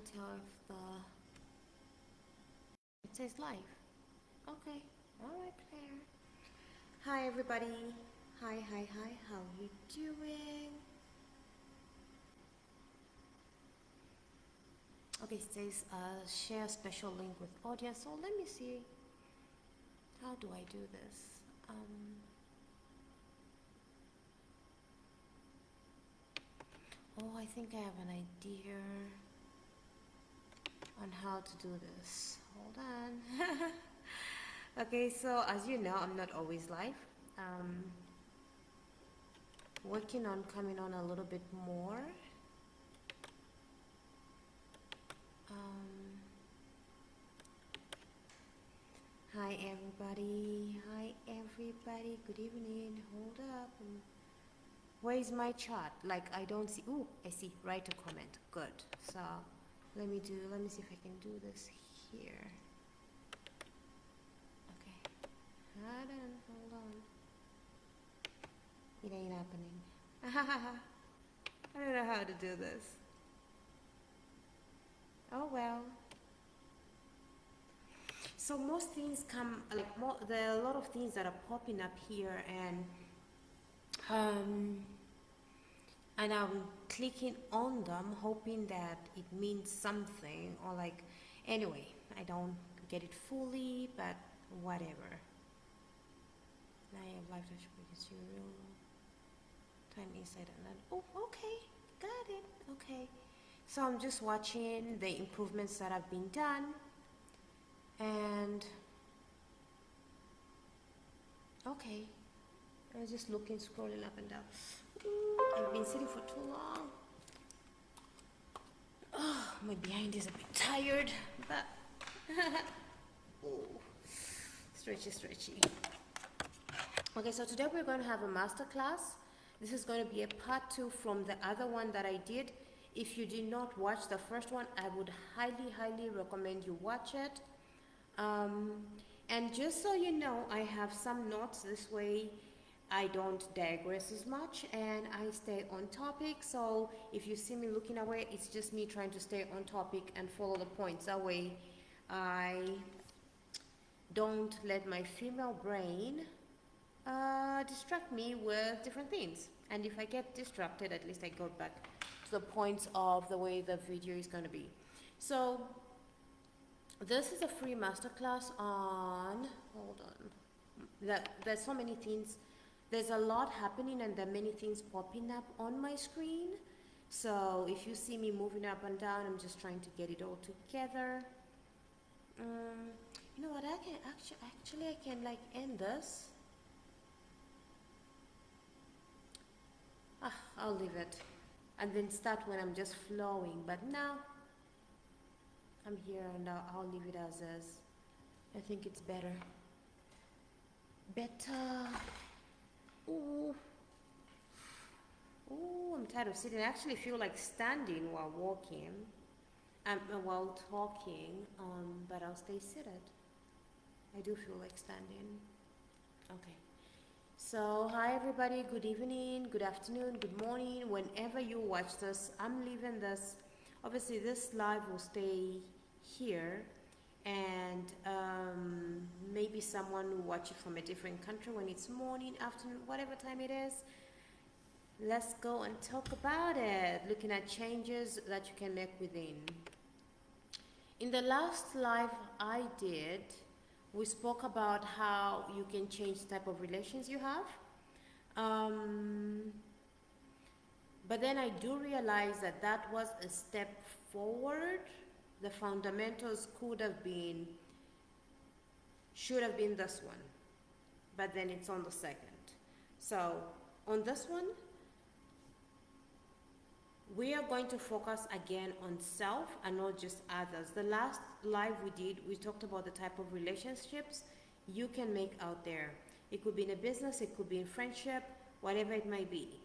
can't tell if it says live. Okay, alright, Claire. Hi, everybody. Hi, how you doing? Okay, it says share special link with audience. So let me see. How do I do this? Oh, I think I have an idea on how to do this. Hold on. Okay, so as you know, I'm not always live. Working on coming on a little bit more. Hi everybody. Hi everybody. Good evening. Hold up. Where is my chat? Like I don't see. Ooh, I see. Write a comment. Good. So let me see if I can do this here. Okay. Hold on. It ain't happening. I don't know how to do this. Oh well. So most things come like there are a lot of things that are popping up here, and I'm clicking on them hoping that it means something, or like, anyway, I don't get it fully, but whatever. I have life touch because you real time inside and then, oh, okay, got it, okay. So I'm just watching the improvements that have been done, and okay, I was just looking, scrolling up and down. I've been sitting for too long. Oh, my behind is a bit tired, but oh, stretchy. Okay, so today we're going to have a master class. This is going to be a part 2 from the other one that I did. If you did not watch the first one, I would highly recommend you watch it. And just so you know, I have some notes. This way I don't digress as much and I stay on topic. So if you see me looking away, it's just me trying to stay on topic and follow the points. That way I don't let my female brain distract me with different things. And if I get distracted, at least I go back to the points of the way the video is going to be. So this is a free masterclass on, hold on, there's so many things, there's a lot happening and there are many things popping up on my screen. So if you see me moving up and down, I'm just trying to get it all together. You know what, I can actually I can like end this. I'll leave it and then start when I'm just flowing, but now I'm here and I'll leave it as is. I think it's better. Ooh, I'm tired of sitting. I actually feel like standing while walking, while talking, but I'll stay seated. I do feel like standing. Okay. So, hi everybody, good evening, good afternoon, good morning. Whenever you watch this, I'm leaving this. Obviously, this live will stay here, and maybe someone will watch it from a different country when it's morning, afternoon, whatever time it is. Let's go and talk about it, looking at changes that you can make within. In the last live I did, we spoke about how you can change the type of relations you have. But then I do realize that that was a step forward. The fundamentals should have been this one, but then it's on the second. So on this one, we are going to focus again on self and not just others. The last live we did, we talked about the type of relationships you can make out there. It could be in a business, it could be in friendship, whatever it might be.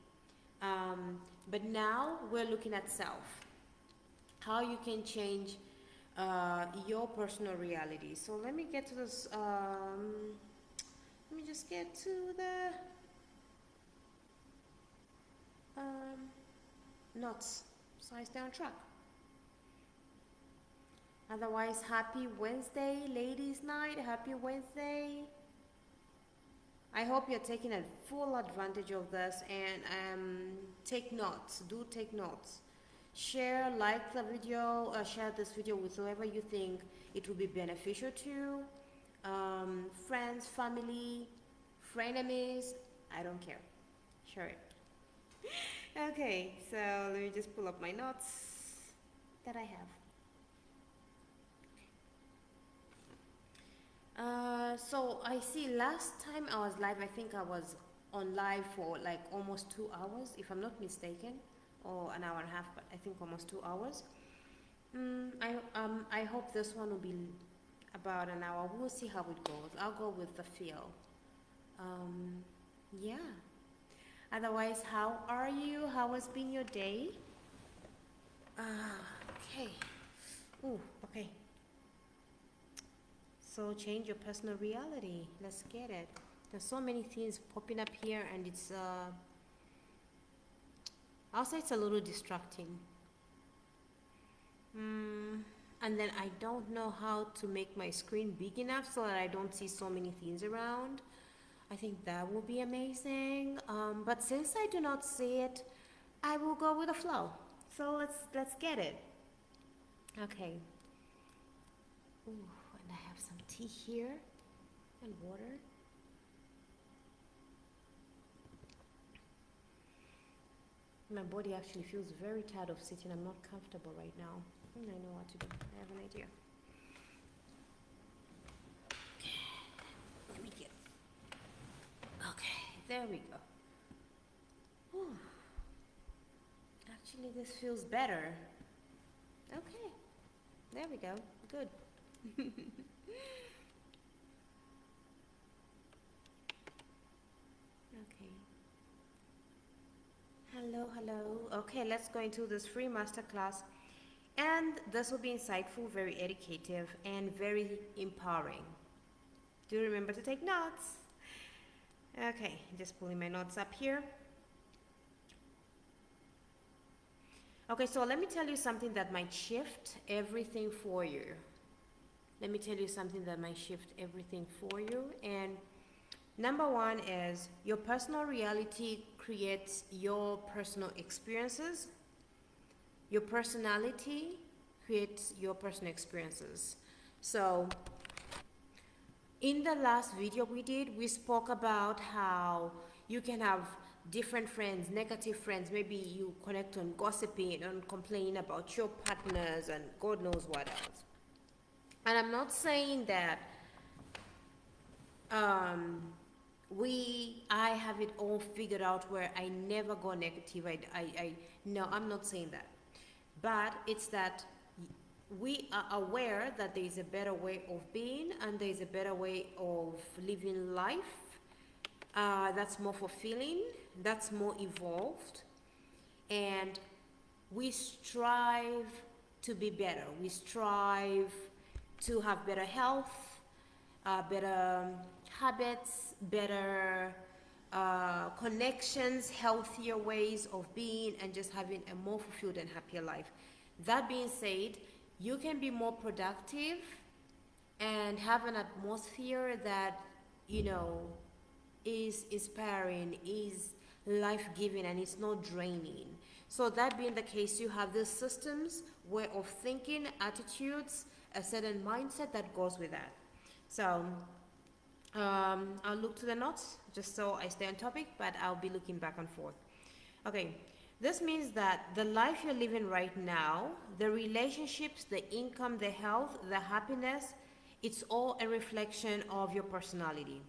But now we're looking at self, how you can change your personal reality. So let me get to this, let me just get to the notes so I stay on track. Otherwise, happy Wednesday, ladies' night. Happy Wednesday. I hope you're taking a full advantage of this and take notes. Do take notes. Share, like the video, share this video with whoever you think it will be beneficial to. Friends, family, frenemies, I don't care. Share it. Okay, so let me just pull up my notes that I have. So I see last time I was live, I think I was on live for like almost 2 hours, if I'm not mistaken, or an hour and a half, but I think almost 2 hours. I hope this one will be about an hour. We'll see how it goes. I'll go with the feel. Yeah. Otherwise, how are you? How has been your day? Okay. Ooh, okay. So change your personal reality. Let's get it. There's so many things popping up here, and it's I'll say it's a little distracting. And then I don't know how to make my screen big enough so that I don't see so many things around. I think that will be amazing. But since I do not see it, I will go with the flow. So let's get it. Okay. Ooh, and I have some tea here and water. My body actually feels very tired of sitting. I'm not comfortable right now. I know what to do. I have an idea. Let me get. Okay, there we go. Whew. Actually, this feels better. Okay, there we go. Good. Okay. Hello. Okay, let's go into this free masterclass. And this will be insightful, very educative, and very empowering. Do remember to take notes. Okay, just pulling my notes up here. Okay, so let me tell you something that might shift everything for you. Let me tell you something that might shift everything for you. And number one is your personal reality creates your personal experiences. Your personality creates your personal experiences. So in the last video we did, we spoke about how you can have different friends, negative friends. Maybe you connect on gossiping and complain about your partners and God knows what else. And I'm not saying that I have it all figured out where I never go negative. No, I'm not saying that. But it's that we are aware that there is a better way of being and there is a better way of living life that's more fulfilling, that's more evolved, and we strive to be better. We strive to have better health, better habits, better connections, healthier ways of being, and just having a more fulfilled and happier life. That being said, you can be more productive and have an atmosphere that, you know, is inspiring, is life-giving, and it's not draining. So that being the case, you have these systems, way of thinking, attitudes, a certain mindset that goes with that. So I'll look to the notes just so I stay on topic, but I'll be looking back and forth. Okay, this means that the life you're living right now, the relationships, the income, the health, the happiness, it's all a reflection of your personality.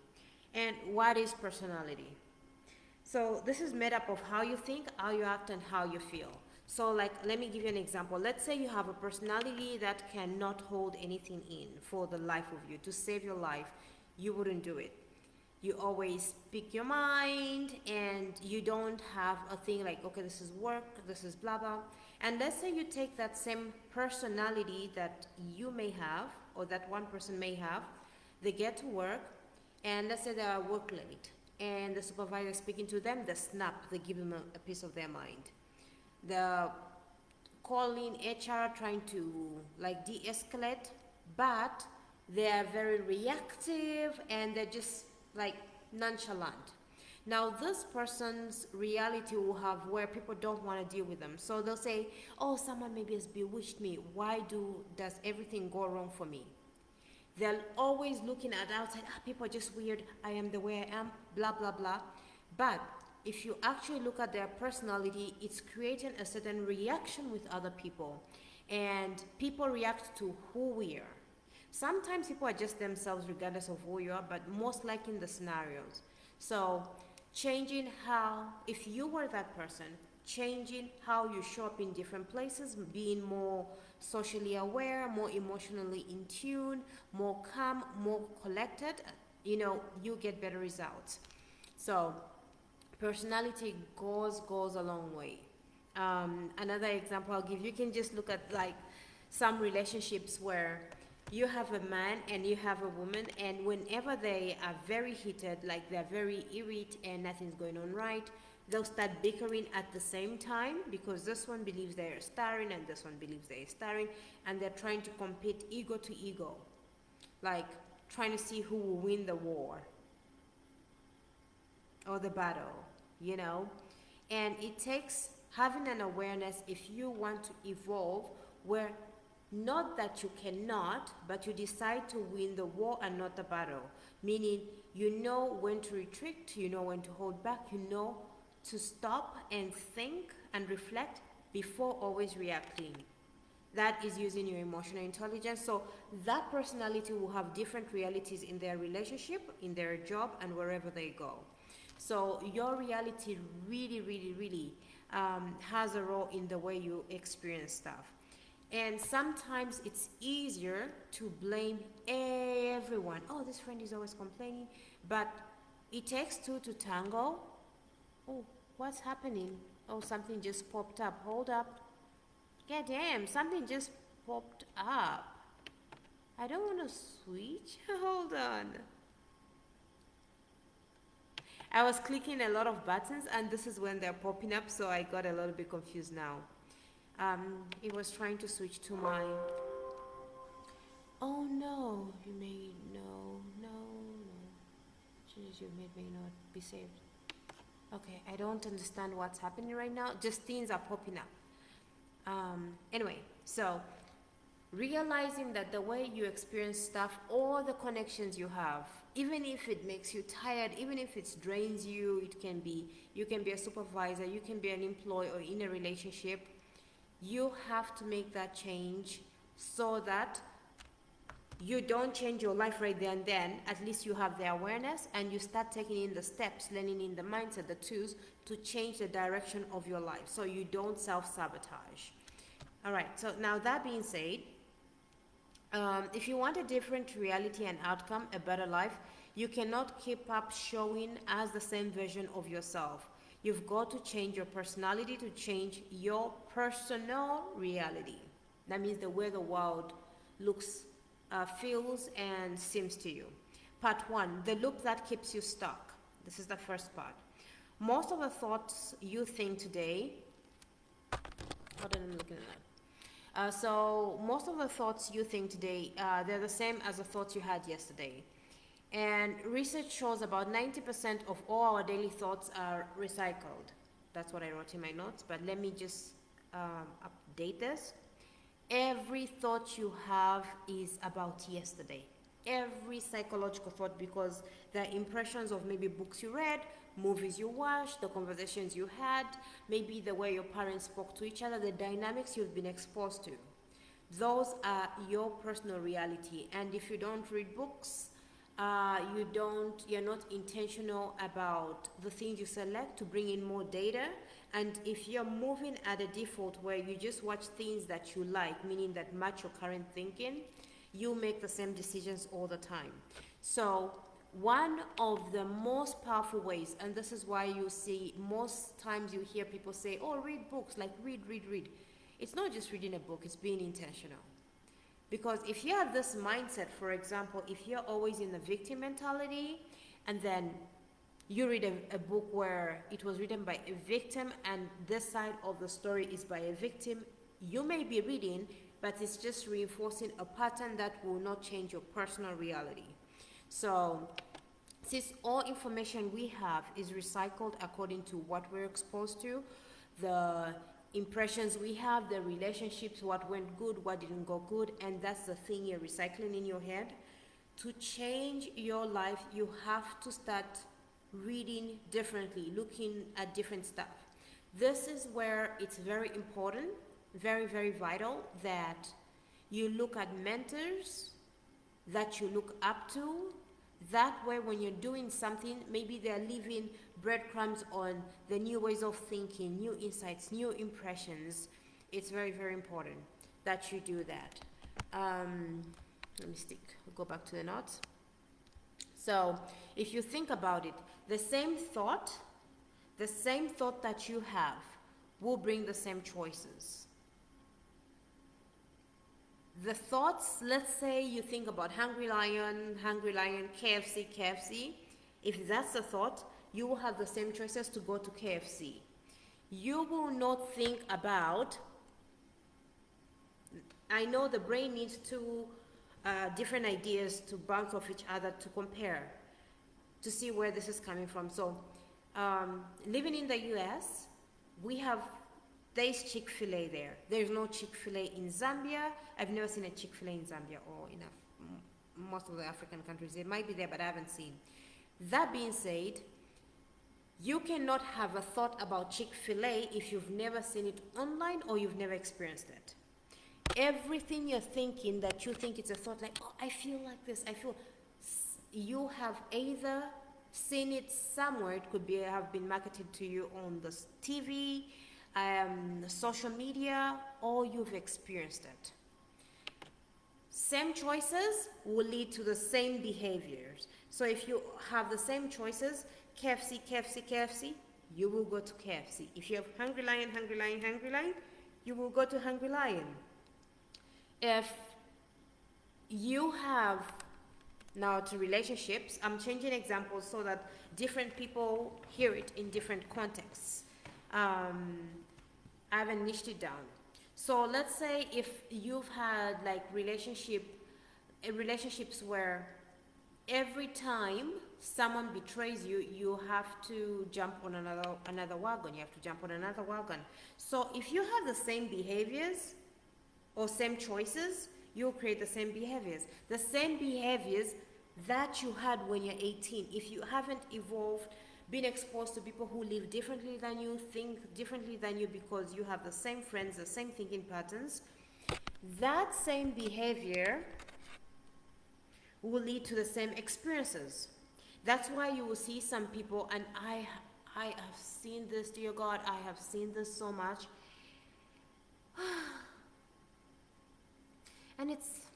And what is personality? So this is made up of how you think, how you act, and how you feel. So like, let me give you an example. Let's say you have a personality that cannot hold anything in for the life of you. To save your life, you wouldn't do it. You always speak your mind, and you don't have a thing like, okay, this is work, this is blah, blah. And let's say you take that same personality that you may have, or that one person may have, they get to work, and let's say they are work late, and the supervisor is speaking to them, they snap, they give them a piece of their mind. The calling HR, trying to like de-escalate, but they are very reactive and they're just like nonchalant. Now, this person's reality will have where people don't want to deal with them. So they'll say, oh, someone maybe has bewitched me. Why does everything go wrong for me? They're always looking at outside, people are just weird, I am the way I am, blah, blah, blah. But if you actually look at their personality, it's creating a certain reaction with other people. And people react to who we are. Sometimes people are just themselves regardless of who you are, but most likely in the scenarios. So changing how, if you were that person, changing how you show up in different places, being more socially aware, more emotionally in tune, more calm, more collected, you get better results. So personality goes a long way. Another example I'll give, you can just look at like some relationships where you have a man and you have a woman, and whenever they are very heated, like they're very irate and nothing's going on right, they'll start bickering at the same time because this one believes they're starring and this one believes they're starring, and they're trying to compete ego to ego, like trying to see who will win the war or the battle, And it takes having an awareness if you want to evolve, where not that you cannot, but you decide to win the war and not the battle. Meaning, you know when to retreat, you know when to hold back, you know to stop and think and reflect before always reacting. That is using your emotional intelligence. So that personality will have different realities in their relationship, in their job, and wherever they go. So your reality really, really, really has a role in the way you experience stuff. And sometimes it's easier to blame everyone. Oh, this friend is always complaining. But it takes two to tango. Oh, what's happening? Oh, something just popped up. Hold up. God damn, something just popped up. I don't want to switch. Hold on. I was clicking a lot of buttons and this is when they're popping up, so I got a little bit confused now. It was trying to switch to my... Oh no, you may... No. Changes you made may not be saved. Okay, I don't understand what's happening right now. Just things are popping up. Anyway, so realizing that the way you experience stuff, all the connections you have, even if it makes you tired, even if it drains you, you can be a supervisor, you can be an employee or in a relationship, you have to make that change so that you don't change your life right there and then. At least you have the awareness and you start taking in the steps, learning in the mindset, the tools to change the direction of your life so you don't self-sabotage. All right, so now that being said, if you want a different reality and outcome, a better life, you cannot keep up showing as the same version of yourself. You've got to change your personality to change your personal reality. That means the way the world looks, feels, and seems to you. Part 1, the loop that keeps you stuck. This is the first part. Most of the thoughts you think today, what am I looking at? So most of the thoughts you think today, they're the same as the thoughts you had yesterday. And research shows about 90% of all our daily thoughts are recycled. That's what I wrote in my notes, but let me just update this. Every thought you have is about yesterday. Every psychological thought, because they're impressions of maybe books you read, movies you watched, the conversations you had, maybe the way your parents spoke to each other, the dynamics you've been exposed to. Those are your personal reality. And if you don't read books, you're not intentional about the things you select to bring in more data. And if you're moving at a default where you just watch things that you like, meaning that match your current thinking, you make the same decisions all the time. So one of the most powerful ways, and this is why you see most times you hear people say, oh, read books, like read. It's not just reading a book, it's being intentional. Because if you have this mindset, for example, if you're always in the victim mentality, and then you read a book where it was written by a victim and this side of the story is by a victim, You may be reading, but it's just reinforcing a pattern that will not change your personal reality. So, since all information we have is recycled according to what we're exposed to, the impressions we have, the relationships, what went good, what didn't go good, and that's the thing you're recycling in your head. To change your life, you have to start reading differently, looking at different stuff. This is where it's very important, very, very vital that you look at mentors that you look up to. That way, when you're doing something, maybe they're leaving breadcrumbs on the new ways of thinking, new insights, new impressions. It's very, very important that you do that. Let me go back to the notes. So, if you think about it, the same thought that you have will bring the same choices. The thoughts, let's say you think about hungry lion, KFC. If that's the thought, you will have the same choices to go to KFC. You will not think about, I know the brain needs two different ideas to bounce off each other to compare, to see where this is coming from. So, living in the US, there's Chick-fil-A there. There's no Chick-fil-A in Zambia. I've never seen a Chick-fil-A in Zambia or in most of the African countries. It might be there, but I haven't seen. That being said, you cannot have a thought about Chick-fil-A if you've never seen it online or you've never experienced it. Everything you're thinking that you think it's a thought, like, oh, I feel like this, you have either seen it somewhere, it could have been marketed to you on the TV, social media, or you've experienced it. Same choices will lead to the same behaviors. So if you have the same choices, KFC, you will go to KFC. If you have hungry lion, you will go to hungry lion. If you have, now to relationships, I'm changing examples so that different people hear it in different contexts. I haven't niched it down. So let's say if you've had like relationships where every time someone betrays you, you have to jump on another wagon. You have to jump on another wagon. So if you have the same behaviors or same choices, you'll create the same behaviors. The same behaviors that you had when you're 18. If you haven't evolved, been exposed to people who live differently than you, think differently than you because you have the same friends, the same thinking patterns, that same behavior will lead to the same experiences. That's why you will see some people, and I have seen this, dear God, I have seen this so much. And it's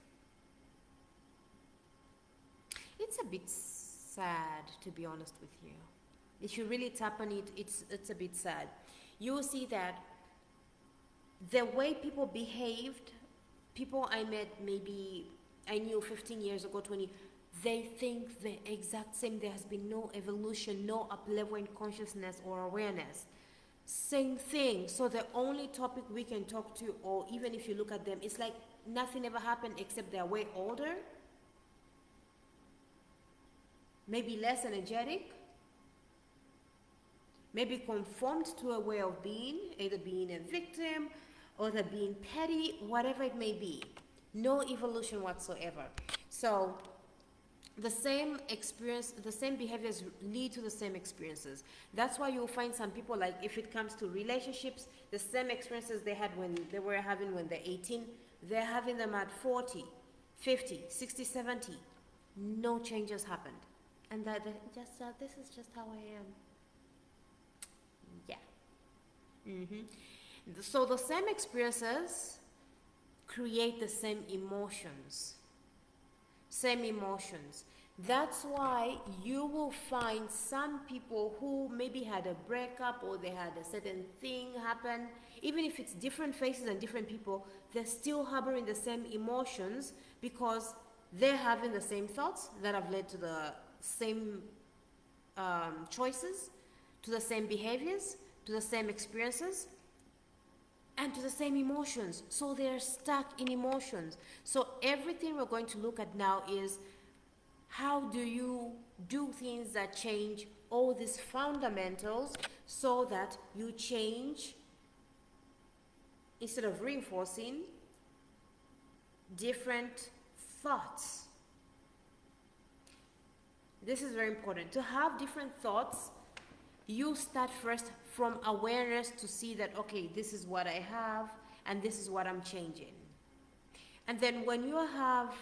a bit sad, to be honest with you. If you really tap on it, it's a bit sad. You will see that the way people behaved, people I met maybe I knew 15 years ago, 20, they think the exact same. There has been no evolution, no up level in consciousness or awareness. Same thing. So the only topic we can talk to, or even if you look at them, it's like nothing ever happened except they're way older, maybe less energetic, maybe conformed to a way of being, either being a victim or the being petty, whatever it may be. No evolution whatsoever. So the same experience, the same behaviors lead to the same experiences. That's why you'll find some people, like if it comes to relationships, the same experiences they had when they were having when they're 18, they're having them at 40, 50, 60, 70. No changes happened. And that this is just how I am. Yeah. So the same experiences create the same emotions. That's why you will find some people who maybe had a breakup or they had a certain thing happen, even if it's different faces and different people, they're still harboring the same emotions because they're having the same thoughts that have led to the same choices, to the same behaviors, to the same experiences. and to the same emotions. So they're stuck in emotions. So everything we're going to look at now is how do you do things that change all these fundamentals so that you change instead of reinforcing different thoughts. This is very important. To have different thoughts, you start first from awareness to see that, okay, this is what I have and this is what I'm changing. And then when you have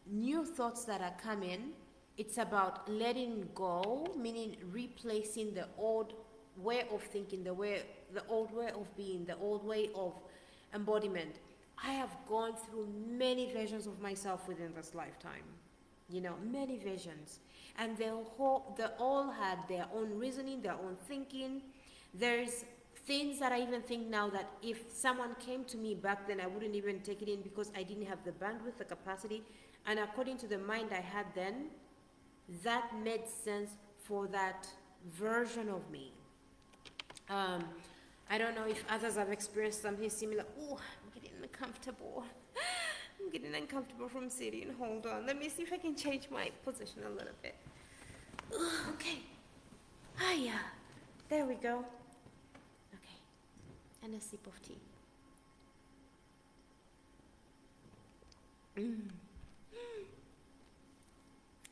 new thoughts that are coming, it's about letting go, meaning replacing the old way of thinking, the old way of being, the old way of embodiment. I have gone through many versions of myself within this lifetime, many visions, and they all had their own reasoning, their own thinking. There's things that I even think now that if someone came to me back then, I wouldn't even take it in because I didn't have the bandwidth, the capacity, and according to the mind I had then, that made sense for that version of me. I don't know if others have experienced something similar. Oh, I'm getting uncomfortable. I'm getting uncomfortable from sitting. Hold on. Let me see if I can change my position a little bit. Okay. Hiya. There we go. Okay. And a sip of tea.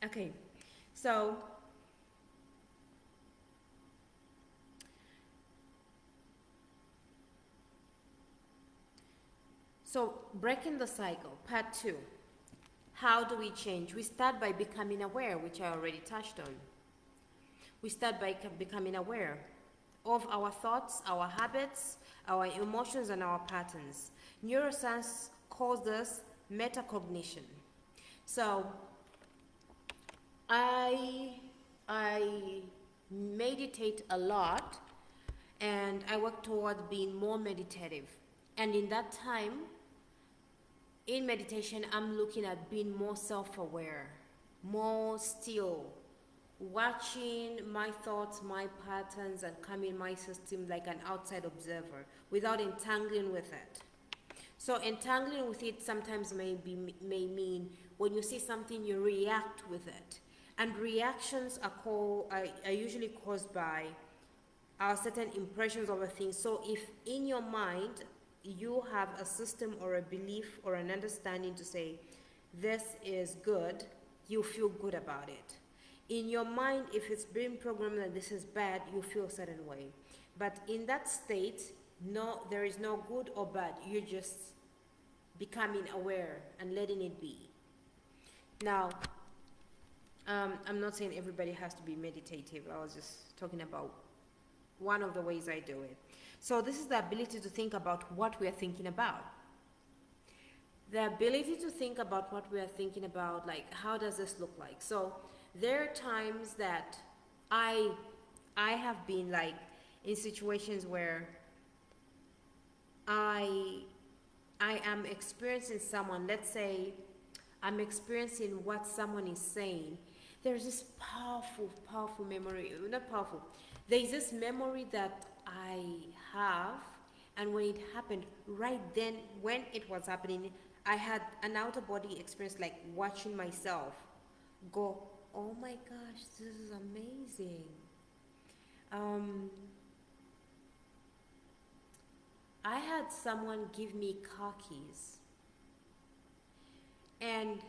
Okay. So breaking the cycle, part 2. How do we change? We start by becoming aware, which I already touched on. We start by becoming aware of our thoughts, our habits, our emotions, and our patterns. Neuroscience calls this metacognition. So I meditate a lot, and I work toward being more meditative. And in that time, in meditation, I'm looking at being more self-aware, more still, watching my thoughts, my patterns, and coming my system like an outside observer without entangling with it. So entangling with it sometimes may mean when you see something, you react with it. And reactions are usually caused by our certain impressions of a thing. So if in your mind, you have a system or a belief or an understanding to say, this is good, you feel good about it. In your mind, if it's been programmed that this is bad, you feel a certain way. But in that state, no, there is no good or bad. You're just becoming aware and letting it be. Now, I'm not saying everybody has to be meditative. I was just talking about one of the ways I do it. So this is the ability to think about what we are thinking about. The ability to think about what we are thinking about, like how does this look like? So there are times that I have been like in situations where I am experiencing someone, let's say I'm experiencing what someone is saying. There's this powerful memory, not powerful, there's this memory that I have, and when it happened, right then, when it was happening, I had an outer body experience, like watching myself go, oh my gosh, this is amazing. I had someone give me car keys, and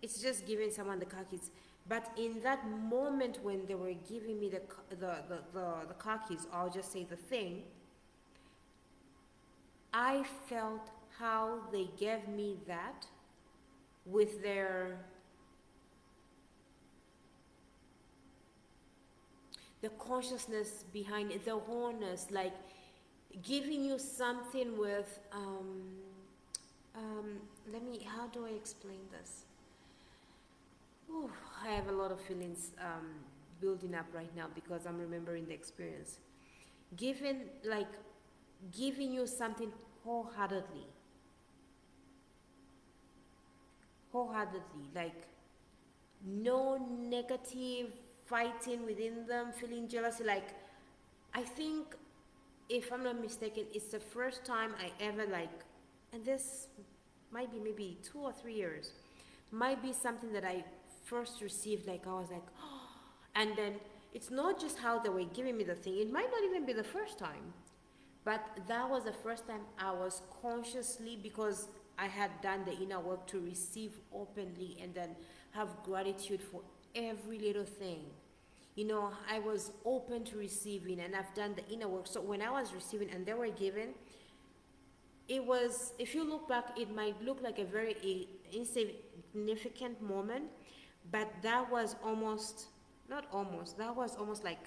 it's just giving someone the car keys. But in that moment when they were giving me the car keys, I'll just say the thing, I felt how they gave me that with the consciousness behind it, the wholeness, like giving you something with, how do I explain this? Ooh, I have a lot of feelings building up right now because I'm remembering the experience. Giving you something wholeheartedly, like no negative fighting within them, feeling jealousy. Like, I think if I'm not mistaken, it's the first time I ever like, and this might be maybe 2 or 3 years, might be something that I first received. Like I was like, oh, and then it's not just how they were giving me the thing. It might not even be the first time, but that was the first time I was consciously, because I had done the inner work to receive openly and then have gratitude for every little thing. You know, I was open to receiving and I've done the inner work. So when I was receiving and they were given, it was, if you look back, it might look like a very insignificant moment, but that was almost, not almost, that was almost like,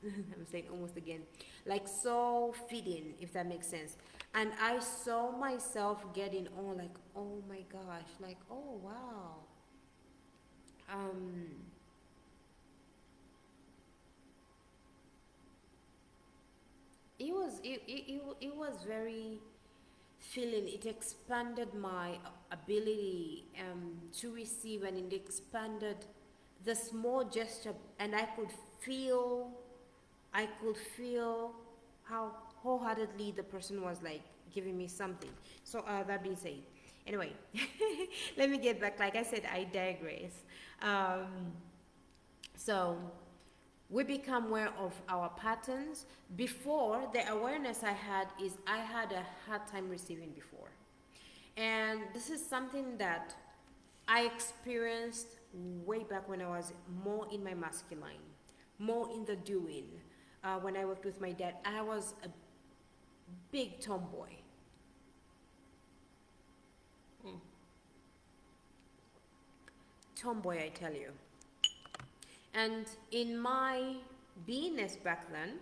I'm saying almost again, like so fitting, if that makes sense. And I saw myself getting on like, oh my gosh, like, oh wow. Um, it was very feeling. It expanded my ability to receive, and it expanded the small gesture, and I could feel how wholeheartedly the person was like giving me something. So that being said, anyway, let me get back. Like I said, I digress. um, so we become aware of our patterns. Before, the awareness I had is I had a hard time receiving before. And this is something that I experienced way back when I was more in my masculine, more in the doing. When I worked with my dad, I was a big tomboy. Mm. Tomboy, I tell you. And in my beingness back then,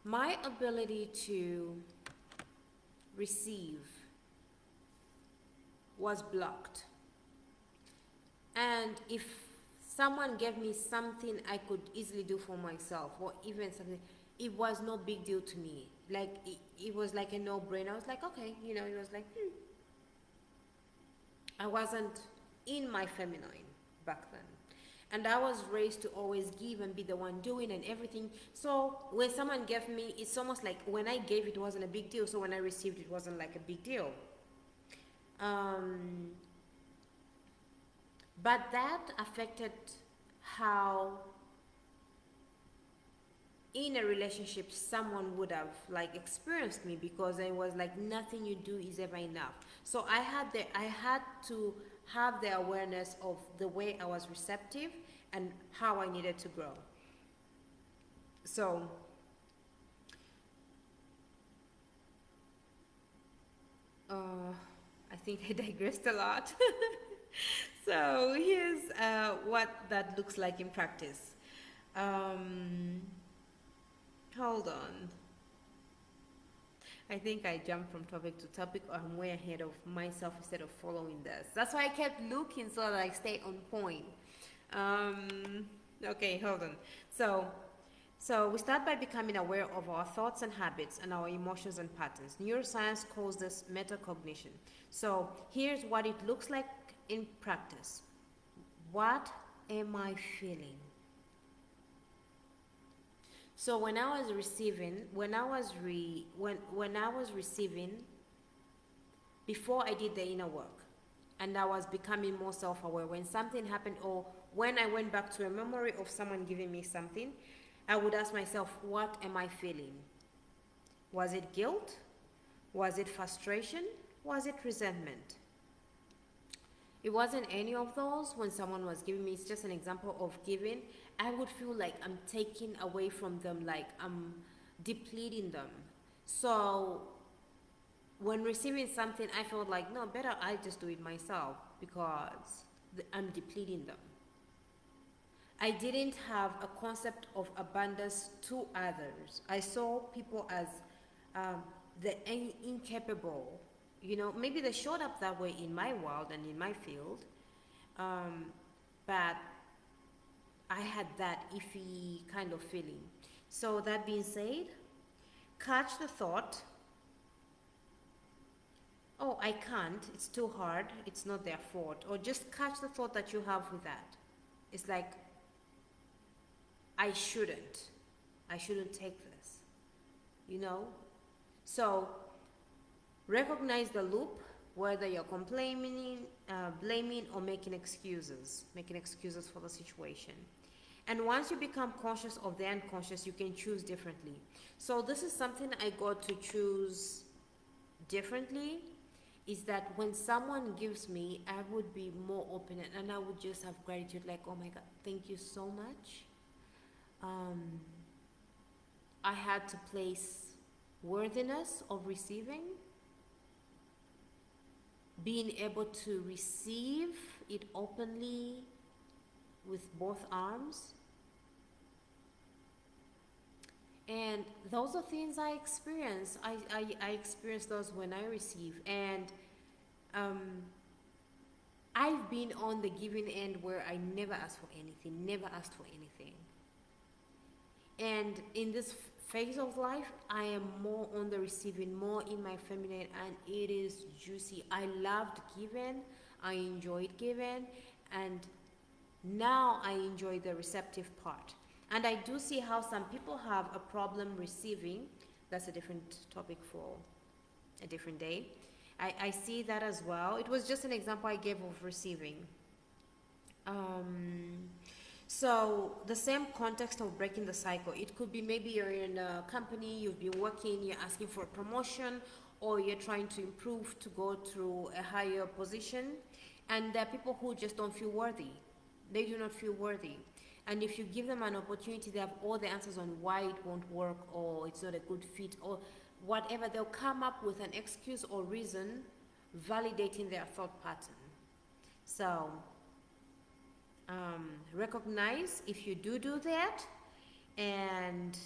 my ability to receive was blocked. And if someone gave me something I could easily do for myself, or even something, it was no big deal to me. Like it was like a no-brainer. I was like, okay, you know, it was like, I wasn't in my feminine back then. And I was raised to always give and be the one doing and everything. So when someone gave me, it's almost like when I gave, it wasn't a big deal. So when I received, it wasn't like a big deal. Um, but that affected how in a relationship someone would have like experienced me, because it was like nothing you do is ever enough. So I had to have the awareness of the way I was receptive and how I needed to grow. So I think I digressed a lot. So here's what that looks like in practice. um, Hold on. I think I jumped from topic to topic, or I'm way ahead of myself instead of following this. That's why I kept looking so that I stay on point. Okay, hold on. So we start by becoming aware of our thoughts and habits and our emotions and patterns. Neuroscience calls this metacognition. So here's what it looks like in practice. What am I feeling? So when I was receiving, when I was receiving, before I did the inner work, and I was becoming more self-aware, when something happened, or when I went back to a memory of someone giving me something, I would ask myself, what am I feeling? Was it guilt? Was it frustration? Was it resentment? It wasn't any of those. When someone was giving me, it's just an example of giving, I would feel like I'm taking away from them, like I'm depleting them. So when receiving something, I felt like, no, better I just do it myself, because I'm depleting them. I didn't have a concept of abundance to others. I saw people as the incapable. You know, maybe they showed up that way in my world and in my field, but I had that iffy kind of feeling. So that being said, catch the thought, oh, I can't, it's too hard, it's not their fault. Or just catch the thought that you have with that. It's like, I shouldn't. I shouldn't take this, you know? So recognize the loop, whether you're complaining, blaming, or making excuses for the situation. And once you become conscious of the unconscious, you can choose differently. So this is something I got to choose differently, is that when someone gives me, I would be more open and I would just have gratitude, like, oh my God, thank you so much. I had to place worthiness of receiving, being able to receive it openly with both arms. And those are things I experience. I experience those when I receive. And um, I've been on the giving end where I never asked for anything, never asked for anything. And in this phase of life, I am more on the receiving, more in my feminine, and it is juicy. I loved giving, I enjoyed giving, and now I enjoy the receptive part. And I do see how some people have a problem receiving. That's a different topic for a different day. I see that as well. It was just an example I gave of receiving. So the same context of breaking the cycle. It could be maybe you're in a company, you've been working, you're asking for a promotion, or you're trying to improve to go through a higher position. And there are people who just don't feel worthy. They do not feel worthy. And if you give them an opportunity, they have all the answers on why it won't work, or it's not a good fit, or whatever. They'll come up with an excuse or reason validating their thought pattern. So recognize if you do that, and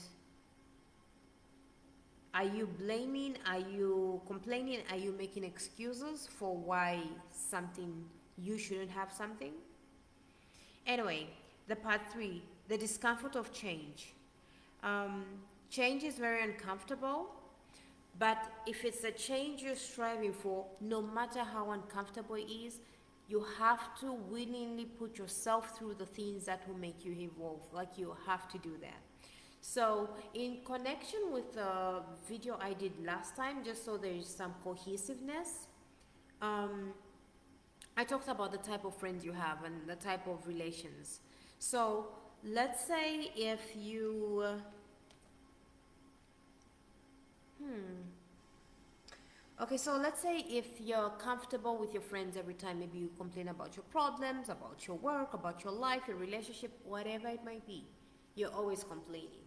are you blaming, are you complaining, are you making excuses for why something, you shouldn't have something? Anyway, the part 3, the discomfort of change. Change is very uncomfortable, but if it's a change you're striving for, no matter how uncomfortable it is, you have to willingly put yourself through the things that will make you evolve. Like, you have to do that. So in connection with the video I did last time, just so there is some cohesiveness, I talked about the type of friends you have and the type of relations. So let's say if you okay, so let's say if you're comfortable with your friends every time, maybe you complain about your problems, about your work, about your life, your relationship, whatever it might be, you're always complaining.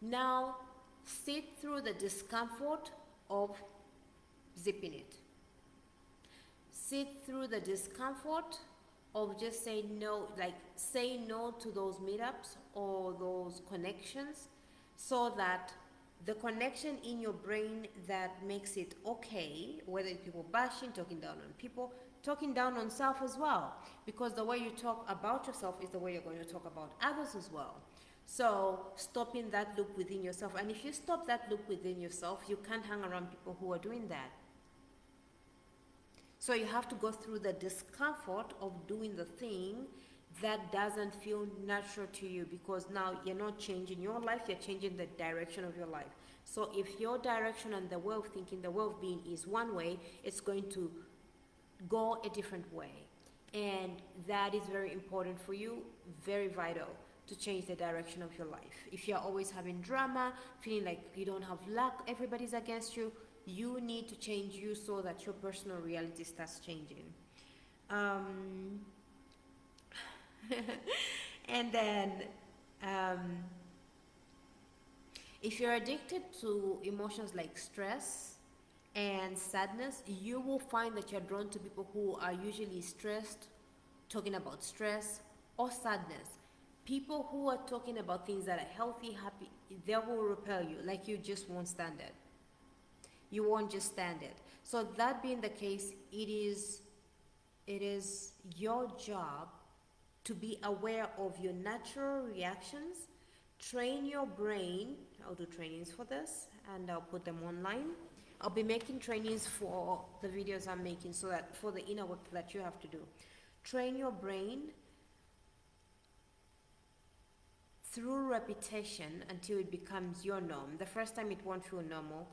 Now sit through the discomfort of zipping it. Sit through the discomfort of just saying no, like say no to those meetups or those connections, so that the connection in your brain that makes it okay, whether it's people bashing, talking down on people, talking down on self as well, because the way you talk about yourself is the way you're going to talk about others as well. So stopping that loop within yourself, and if you stop that loop within yourself, you can't hang around people who are doing that. So you have to go through the discomfort of doing the thing that doesn't feel natural to you, because now you're not changing your life, you're changing the direction of your life. So if your direction and the way of thinking, the way of being is one way, it's going to go a different way. And that is very important for you, very vital to change the direction of your life. If you're always having drama, feeling like you don't have luck, everybody's against you, you need to change you so that your personal reality starts changing. And then if you're addicted to emotions like stress and sadness, you will find that you're drawn to people who are usually stressed, talking about stress or sadness. People who are talking about things that are healthy, happy, they will repel you, like you just won't stand it. You won't just stand it. So that being the case, it is your job to be aware of your natural reactions, train your brain. I'll do trainings for this and I'll put them online. I'll be making trainings for the videos I'm making, so that for the inner work that you have to do. Train your brain through repetition until it becomes your norm. The first time it won't feel normal,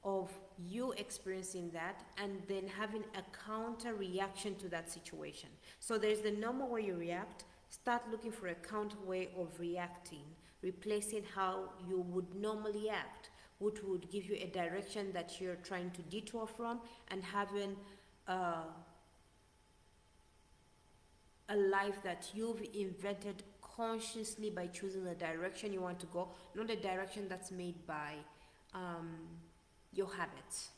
of you experiencing that and then having a counter reaction to that situation. So there's the normal way you react. Start looking for a counter way of reacting, replacing how you would normally act, which would give you a direction that you're trying to detour from, and having a life that you've invented consciously by choosing the direction you want to go, not a direction that's made by your habits.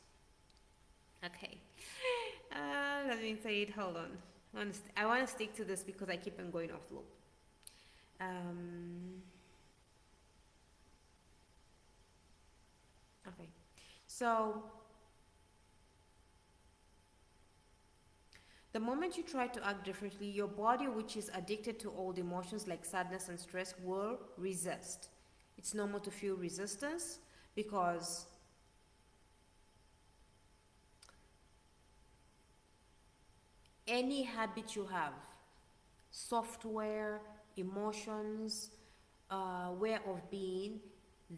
Okay, let me say it. Hold on. I want to stick to this because I keep on going off loop. Okay, so the moment you try to act differently, your body, which is addicted to old emotions like sadness and stress, will resist. It's normal to feel resistance because any habit you have, software, emotions, way of being,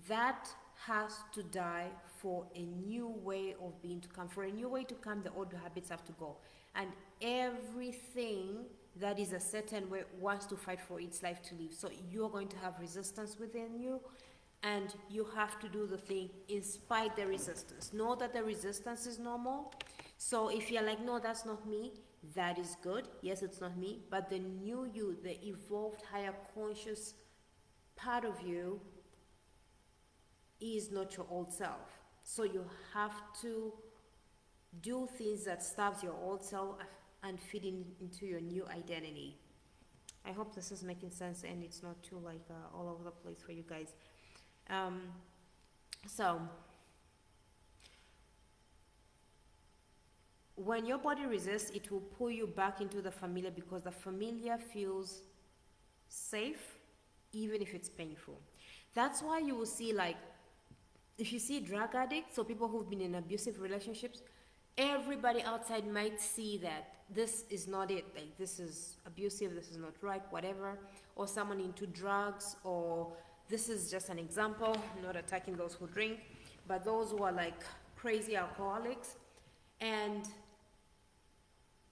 that has to die for a new way of being to come. For a new way to come, the old habits have to go. And everything that is a certain way wants to fight for its life to live. So you're going to have resistance within you, and you have to do the thing in spite the resistance. Know that the resistance is normal. So if you're like, no, that's not me, that is good. Yes, it's not me, but the new you, the evolved, higher conscious part of you is not your old self. So you have to do things that starves your old self and fit into your new identity. I hope this is making sense and it's not too like all over the place for you guys. So when your body resists, it will pull you back into the familiar, because the familiar feels safe even if it's painful. That's why you will see, like, if you see drug addicts or people who've been in abusive relationships, everybody outside might see that this is not it, like this is abusive, this is not right, whatever, or someone into drugs, or this is just an example, not attacking those who drink, but those who are like crazy alcoholics, and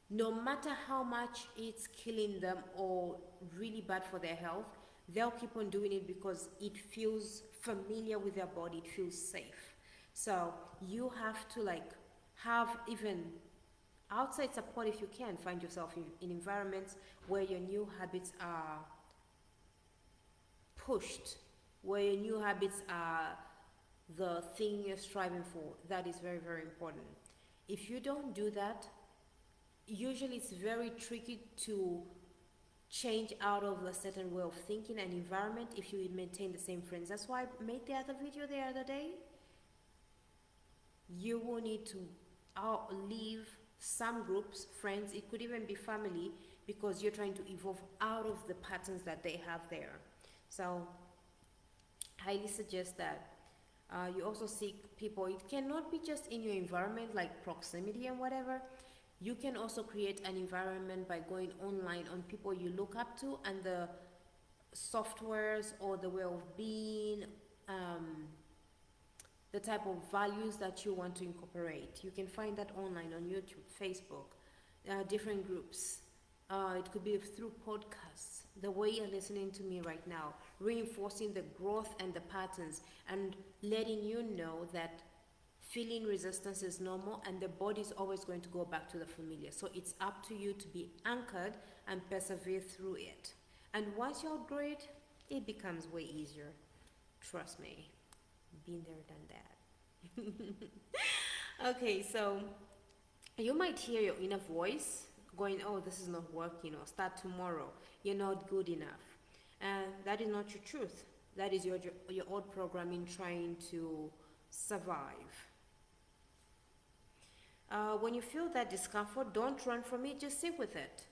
no matter how much it's killing them or really bad for their health, they'll keep on doing it because it feels familiar with their body, it feels safe. So you have to like have even outside support if you can. Find yourself in environments where your new habits are pushed, where your new habits are the thing you're striving for. That is very, very important. If you don't do that, usually it's very tricky to change out of a certain way of thinking and environment if you maintain the same friends. That's why I made the other video the other day. You will need to leave some groups, friends, it could even be family, because you're trying to evolve out of the patterns that they have there. So I highly suggest that you also seek people. It cannot be just in your environment, like proximity and whatever. You can also create an environment by going online on people you look up to and the softwares or the way of being, the type of values that you want to incorporate. You can find that online on YouTube, Facebook, different groups. It could be through podcasts, the way you're listening to me right now, reinforcing the growth and the patterns and letting you know that feeling resistance is normal and the body is always going to go back to the familiar. So it's up to you to be anchored and persevere through it. And once you outgrow it, it becomes way easier. Trust me, been there, done that. Okay, so you might hear your inner voice going, oh, this is not working, or start tomorrow, you're not good enough. And that is not your truth. That is your old programming trying to survive. When you feel that discomfort, don't run from it, just sit with it.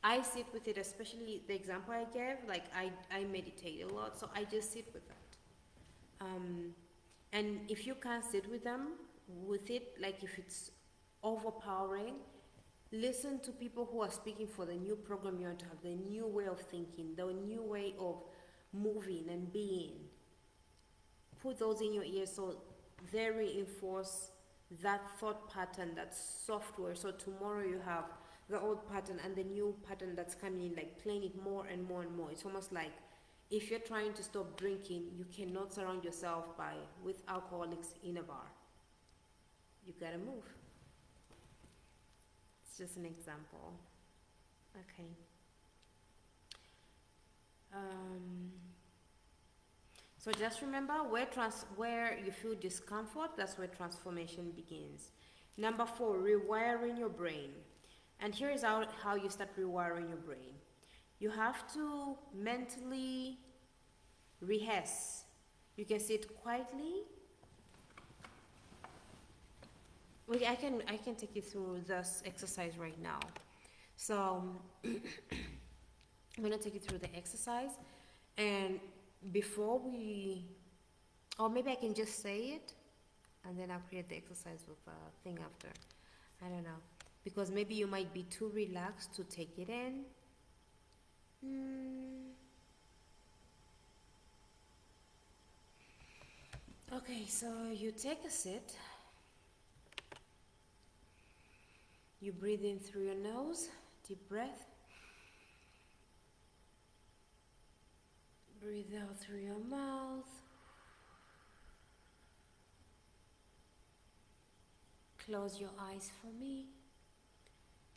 I sit with it, especially the example I gave, like I meditate a lot, so I just sit with it. And if you can't sit with them, with it, like if it's overpowering, listen to people who are speaking for the new program you want to have, the new way of thinking, the new way of moving and being. Put those in your ears so they reinforce that thought pattern, that software. So tomorrow you have the old pattern and the new pattern that's coming in, like playing it more and more and more. It's almost like if you're trying to stop drinking, you cannot surround yourself with alcoholics in a bar. You gotta move. It's just an example. Okay. So just remember, where you feel discomfort, that's where transformation begins. Number 4, rewiring your brain. And here is how you start rewiring your brain. You have to mentally rehearse. You can sit quietly. I can take you through this exercise right now. So I'm going to take you through the exercise, and before or maybe I can just say it and then I'll create the exercise with a thing after. I don't know, because maybe you might be too relaxed to take it in. Okay, so you take a sit. You breathe in through your nose, deep breath. Breathe out through your mouth. Close your eyes for me.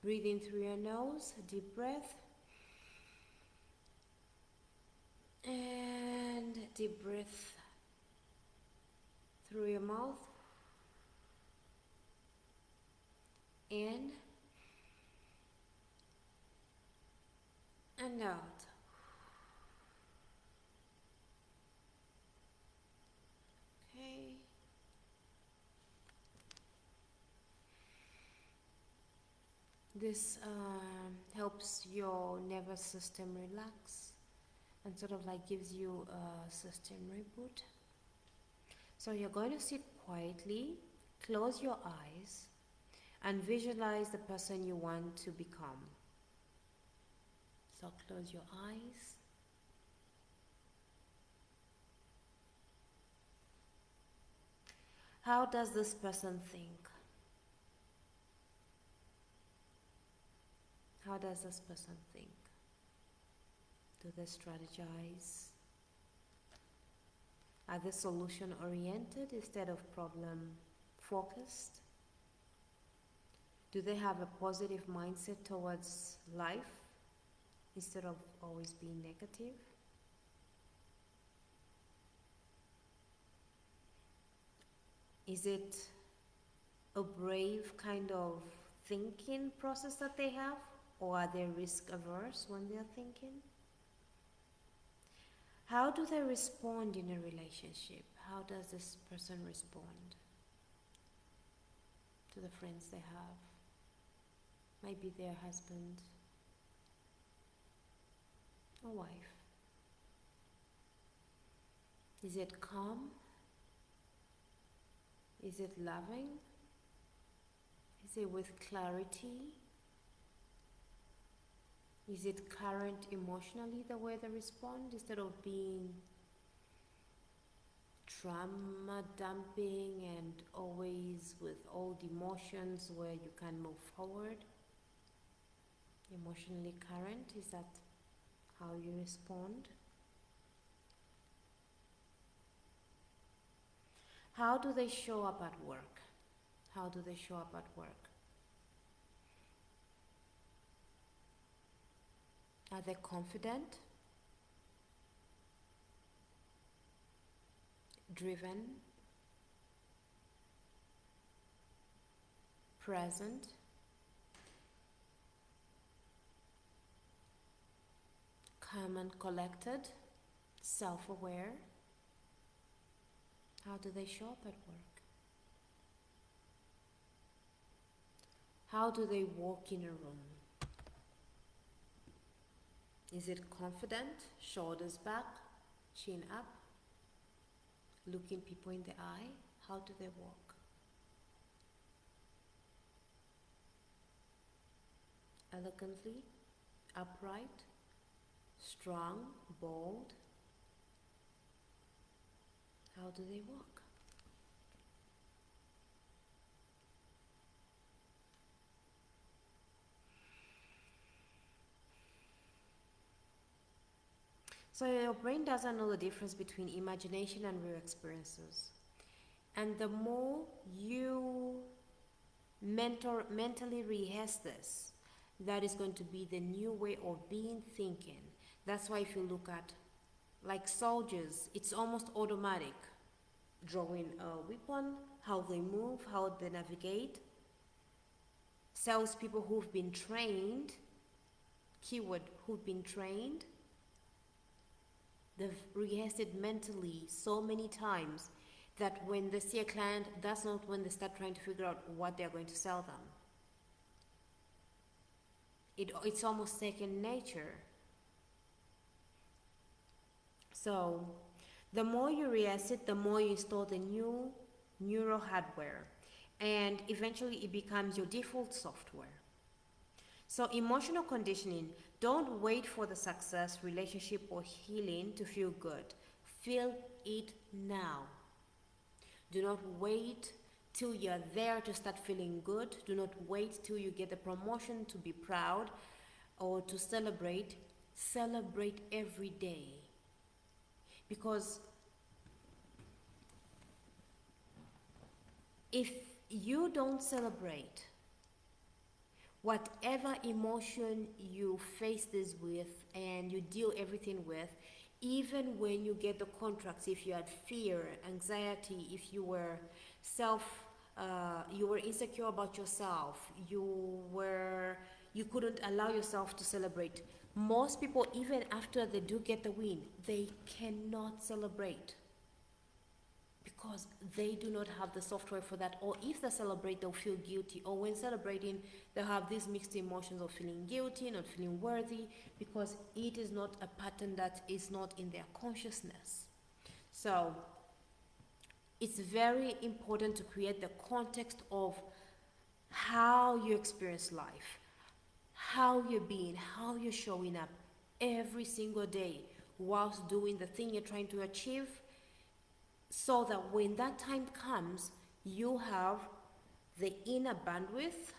Breathe in through your nose, deep breath. And deep breath through your mouth. In and out. Okay. This helps your nervous system relax and sort of like gives you a system reboot. So you're going to sit quietly, close your eyes, and visualize the person you want to become. So close your eyes. How does this person think? How does this person think? Do they strategize? Are they solution oriented instead of problem focused? Do they have a positive mindset towards life instead of always being negative? Is it a brave kind of thinking process that they have, or are they risk averse when they're thinking? How do they respond in a relationship? How does this person respond to the friends they have? Maybe their husband or wife. Is it calm? Is it loving? Is it with clarity? Is it current emotionally the way they respond, instead of being trauma dumping and always with old emotions where you can't move forward? Emotionally current, is that how you respond? How do they show up at work? How do they show up at work? Are they confident? Driven? Present? Calm and collected? Self-aware? How do they show up at work? How do they walk in a room? Is it confident, shoulders back, chin up, looking people in the eye? How do they walk? elegantly, upright, strong, bold. How do they walk? So your brain doesn't know the difference between imagination and real experiences. And the more you mentally rehearse this, that is going to be the new way of being thinking. That's why if you look at like soldiers, it's almost automatic. Drawing a weapon, how they move, how they navigate. Salespeople who've been trained, keyword who've been trained, they've rehearsed it mentally so many times that when they see a client, that's not when they start trying to figure out what they're going to sell them. It's almost second nature. So the more you rehearse it, the more you install the new neural hardware, and eventually it becomes your default software. So emotional conditioning, don't wait for the success, relationship, or healing to feel good. Feel it now. Do not wait till you're there to start feeling good. Do not wait till you get a promotion to be proud or to celebrate. Celebrate every day. Because if you don't celebrate, whatever emotion you face this with and you deal everything with, even when you get the contracts, if you had fear, anxiety, if you were you were insecure about yourself, you couldn't allow yourself to celebrate. Most people, even after they do get the win, they cannot celebrate because they do not have the software for that. Or if they celebrate, they'll feel guilty. Or when celebrating, they'll have these mixed emotions of feeling guilty, not feeling worthy, because it is not a pattern that is not in their consciousness. So it's very important to create the context of how you experience life, how you're being, how you're showing up every single day whilst doing the thing you're trying to achieve, so that when that time comes, you have the inner bandwidth,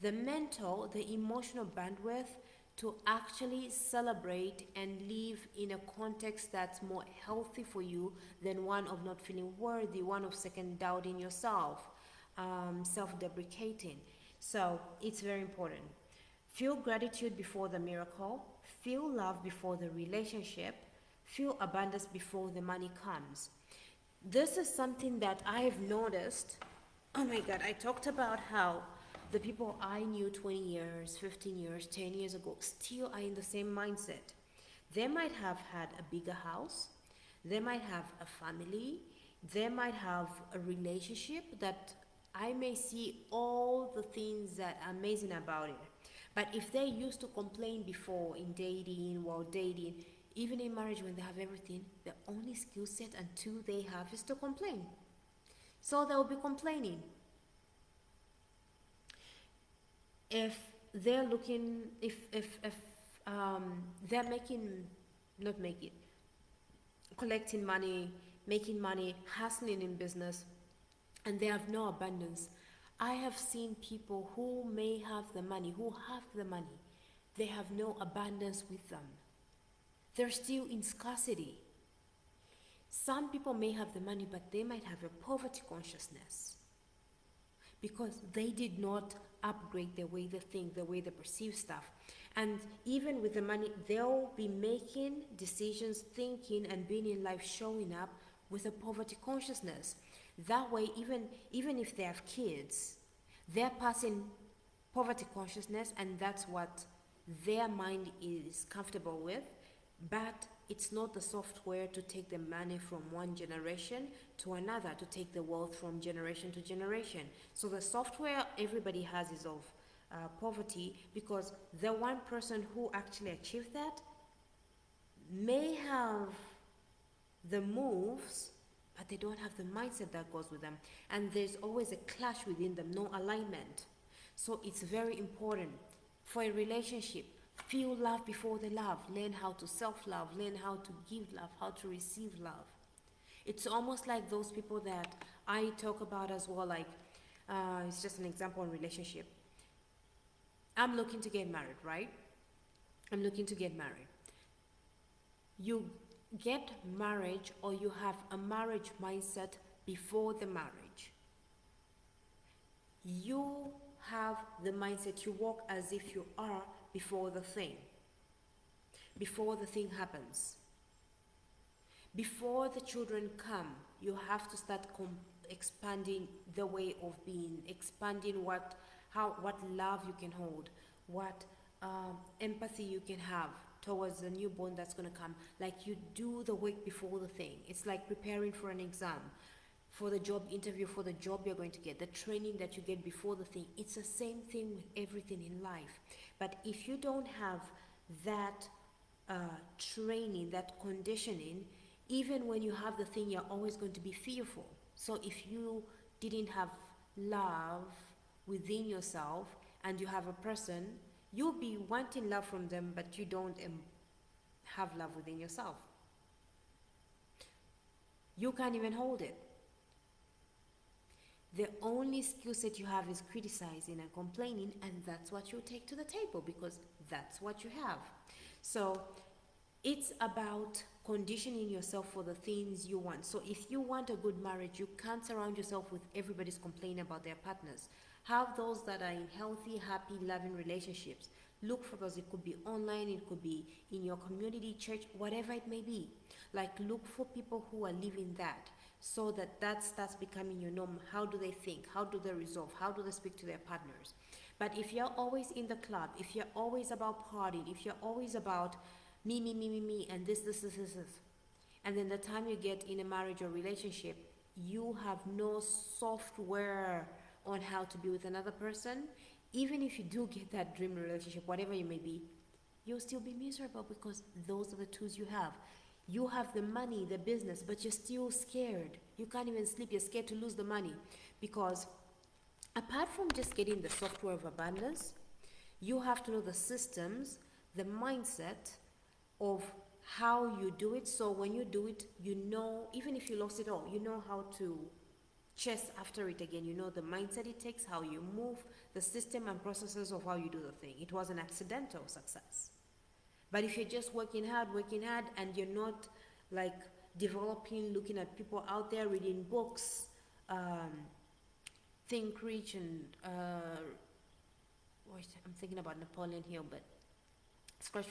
the mental, the emotional bandwidth to actually celebrate and live in a context that's more healthy for you than one of not feeling worthy, one of second doubting yourself, self-deprecating. So it's very important. Feel gratitude before the miracle, feel love before the relationship, feel abundance before the money comes. This is something that I've noticed. Oh my God, I talked about how the people I knew 20 years, 15 years, 10 years ago still are in the same mindset. They might have had a bigger house, they might have a family, they might have a relationship that I may see all the things that are amazing about it. But if they used to complain before in dating, while dating, even in marriage when they have everything, the only skill set and tool they have is to complain. So they'll be complaining. If they're looking, if they're collecting money, making money, hustling in business, and they have no abundance. I have seen people who may have the money, they have no abundance with them. They're still in scarcity. Some people may have the money, but they might have a poverty consciousness because they did not upgrade the way they think, the way they perceive stuff. And even with the money, they'll be making decisions, thinking, and being in life, showing up with a poverty consciousness. That way, even if they have kids, they're passing poverty consciousness, and that's what their mind is comfortable with. But it's not the software to take the money from one generation to another, to take the wealth from generation to generation. So the software everybody has is of poverty, because the one person who actually achieved that may have the moves, but they don't have the mindset that goes with them. And there's always a clash within them, no alignment. So it's very important. For a relationship, feel love before the love. Learn how to self-love. Learn how to give love, how to receive love. It's almost like those people that I talk about as well, like, it's just an example in relationship. I'm looking to get married, right? I'm looking to get married. You get marriage, or you have a marriage mindset before the marriage. You have the mindset, you walk as if you are before the thing happens. Before the children come, you have to start expanding the way of being, expanding what love you can hold, what empathy you can have towards the newborn that's going to come. Like, you do the work before the thing. It's like preparing for an exam, for the job interview, for the job you're going to get, the training that you get before the thing. It's the same thing with everything in life. But if you don't have that training, that conditioning, even when you have the thing, you're always going to be fearful. So if you didn't have love within yourself and you have a person, you'll be wanting love from them, but you don't have love within yourself. You can't even hold it. The only skill set you have is criticizing and complaining, and that's what you take to the table because that's what you have. So it's about conditioning yourself for the things you want. So if you want a good marriage, you can't surround yourself with everybody's complaining about their partners. Have those that are in healthy, happy, loving relationships. Look for those. It could be online, it could be in your community, church, whatever it may be. Like, look for people who are living that, so that starts becoming your norm. How do they think? How do they resolve? How do they speak to their partners? But if you're always in the club, if you're always about partying, if you're always about me, and this, and then the time you get in a marriage or relationship, you have no software on how to be with another person. Even if you do get that dream relationship, whatever you may be, you'll still be miserable because those are the tools you have. You have the money, the business, but you're still scared. You can't even sleep. You're scared to lose the money because apart from just getting the software of abundance, you have to know the systems, the mindset of how you do it. So when you do it, you know, even if you lost it all, you know how to chase after it again. You know the mindset it takes, how you move, the system and processes of how you do the thing. It was an accidental success. But if you're just working hard, and you're not like developing, looking at people out there, reading books, Think Rich, and I'm thinking about Napoleon Hill, but scratch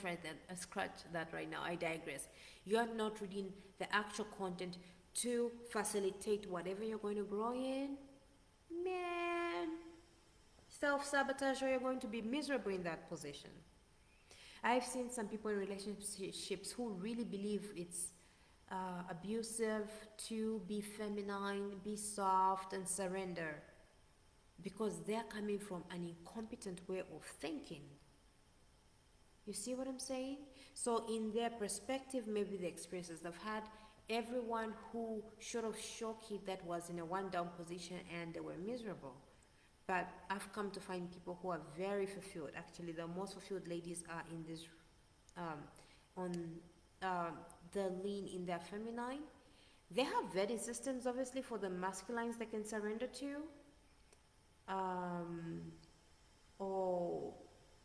that right now. I digress. You're not reading the actual content to facilitate whatever you're going to grow in. Man, self-sabotage, or you're going to be miserable in that position. I've seen some people in relationships who really believe it's abusive to be feminine, be soft, and surrender, because they're coming from an incompetent way of thinking. You see what I'm saying? So in their perspective, maybe the experiences they've had, everyone who should have shook it, that was in a one-down position and they were miserable. But I've come to find people who are very fulfilled. Actually, the most fulfilled ladies are in this, the lean in their feminine. They have vetting systems, obviously, for the masculines they can surrender to.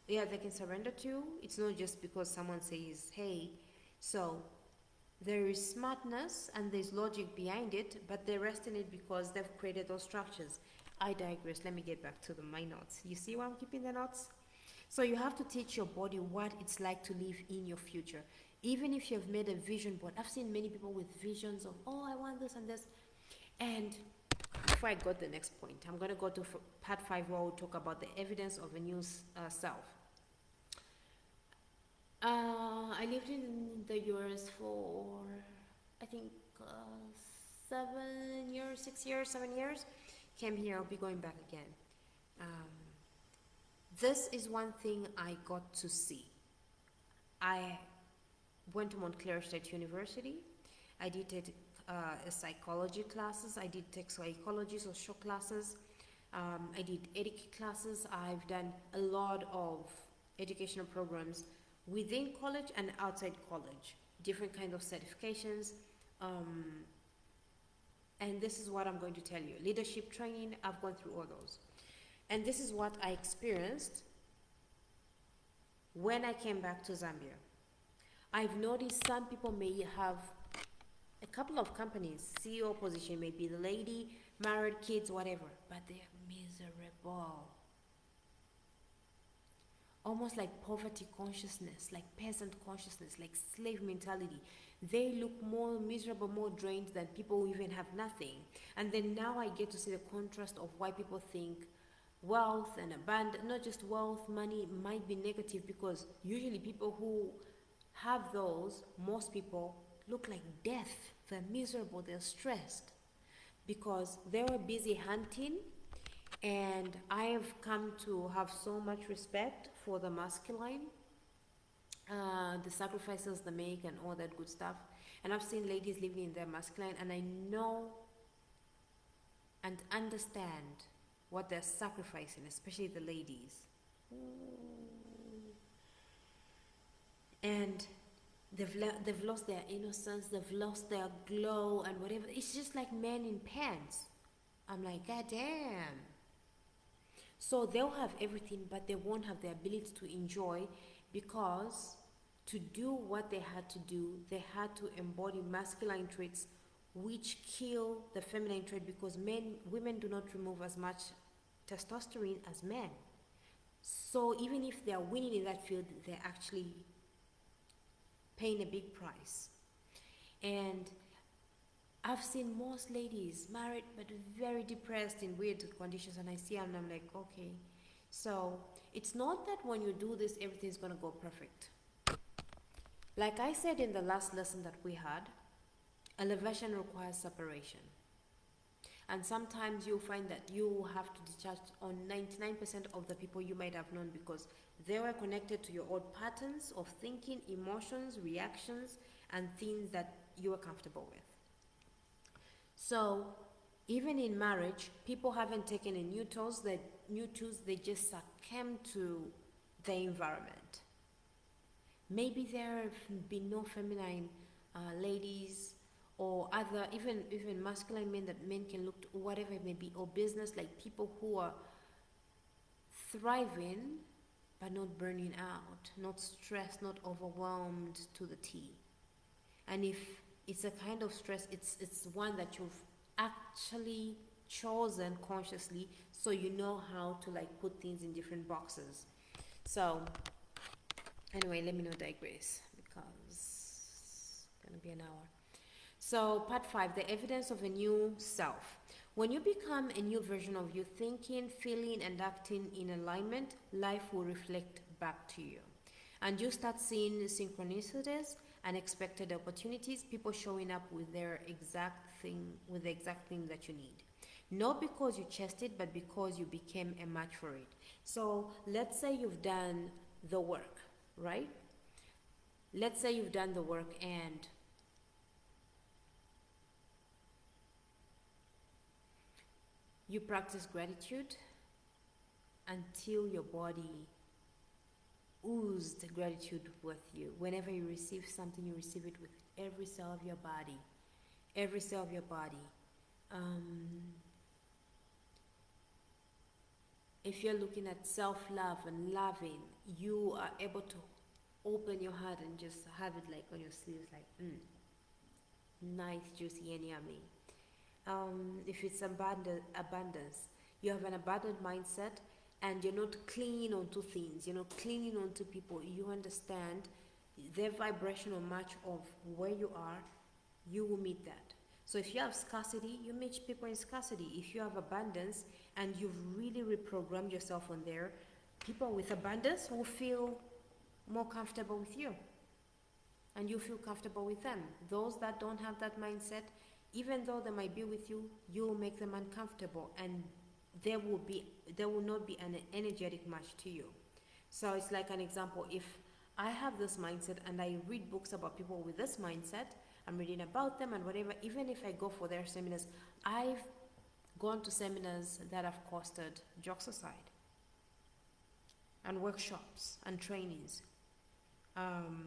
They can surrender to. It's not just because someone says, hey. So there is smartness and there's logic behind it, but they rest in it because they've created those structures. I digress. Let me get back to my notes. You see why I'm keeping the notes? So you have to teach your body what it's like to live in your future. Even if you've made a vision board. I've seen many people with visions of, I want this and this. And before I go to the next point, I'm going to go to part 5 where we'll talk about the evidence of a new self. I lived in the US for, I think, 7 years. Came here, I'll be going back again. This is one thing I got to see. I went to Montclair State University. I did take psychology classes. I did take psychology, social classes. I did etiquette classes. I've done a lot of educational programs within college and outside college, different kind of certifications. Um, and this is what I'm going to tell you. Leadership training, I've gone through all those. And this is what I experienced when I came back to Zambia. I've noticed some people may have a couple of companies, CEO position, maybe the lady, married, kids, whatever, but they're miserable. Almost like poverty consciousness, like peasant consciousness, like slave mentality. They look more miserable, more drained than people who even have nothing. And then now I get to see the contrast of why people think wealth and abundance, not just wealth, money might be negative, because usually people who have those, most people look like death. They're miserable, they're stressed because they were busy hunting. And I have come to have so much respect for the masculine, the sacrifices they make and all that good stuff. And I've seen ladies living in their masculine, and I know and understand what they're sacrificing, especially the ladies. And they've lost their innocence, they've lost their glow and whatever. It's just like men in pants. I'm like, God damn. So they'll have everything, but they won't have the ability to enjoy, because to do what they had to do, they had to embody masculine traits which kill the feminine trait, because women do not remove as much testosterone as men. So even if they are winning in that field, they're actually paying a big price. And I've seen most ladies married but very depressed in weird conditions, and I see them and I'm like, okay. So it's not that when you do this, everything's gonna go perfect. Like I said in the last lesson that we had, elevation requires separation. And sometimes you'll find that you have to detach on 99% of the people you might have known, because they were connected to your old patterns of thinking, emotions, reactions, and things that you were comfortable with. So even in marriage, people haven't taken a new tools, they just succumb to the environment. Maybe there have been no feminine ladies, or other, even masculine men that men can look to, whatever it may be, or business, like people who are thriving but not burning out, not stressed, not overwhelmed to the T. And if it's a kind of stress, it's one that you've actually chosen consciously, so you know how to like put things in different boxes. So anyway, let me not digress, because it's gonna be an hour. So part 5, the evidence of a new self. When you become a new version of you, thinking, feeling, and acting in alignment, life will reflect back to you. And you start seeing synchronicities, unexpected opportunities, people showing up with their exact thing, with the exact thing that you need. Not because you chased it, but because you became a match for it. So let's say you've done the work, right? Let's say you've done the work and you practice gratitude until your body oozed gratitude with you. Whenever you receive something, you receive it with every cell of your body. Every cell of your body. If you're looking at self-love and loving, you are able to open your heart and just have it like on your sleeves, like, nice, juicy, and yummy. If it's abundance, you have an abundant mindset, and you're not clinging onto things, you're not clinging onto people. You understand their vibrational match of where you are, you will meet that. So if you have scarcity, you meet people in scarcity. If you have abundance and you've really reprogrammed yourself on there, people with abundance will feel more comfortable with you, and you feel comfortable with them. Those that don't have that mindset, even though they might be with you, you will make them uncomfortable, and there will not be an energetic match to you. So it's like an example. If I have this mindset and I read books about people with this mindset, I'm reading about them and whatever, even if I go for their seminars, I've gone to seminars that have costed, jokes aside, and workshops and trainings. Um,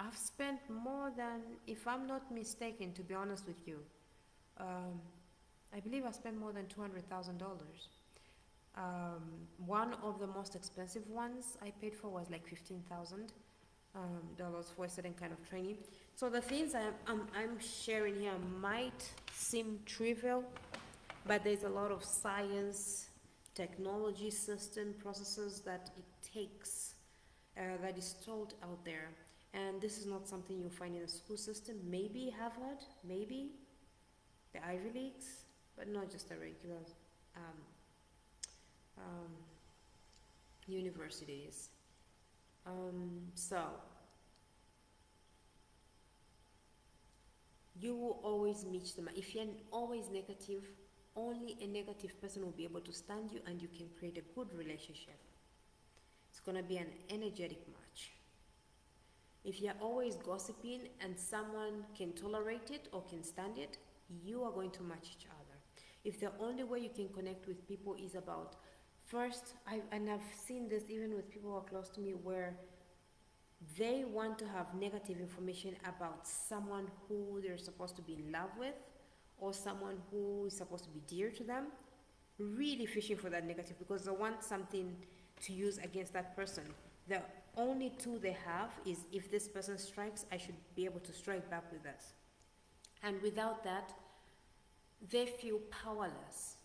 I've spent more than, if I'm not mistaken, to be honest with you, um, I believe I spent more than $200,000. One of the most expensive ones I paid for was like $15,000 for a certain kind of training. So the things I'm sharing here might seem trivial, but there's a lot of science, technology, system, processes that it takes, that is taught out there. And this is not something you'll find in a school system. Maybe Harvard, maybe the Ivy Leagues, but not just the regular um, um, universities. So you will always meet them. If you're always negative, only a negative person will be able to stand you, and you can create a good relationship. It's going to be an energetic match. If you're always gossiping and someone can tolerate it or can stand it, you are going to match each other. If the only way you can connect with people is about first, and I've seen this even with people who are close to me, where they want to have negative information about someone who they're supposed to be in love with, or someone who is supposed to be dear to them, really fishing for that negative because they want something to use against that person. The only tool they have is, if this person strikes, I should be able to strike back with this. And without that, they feel powerless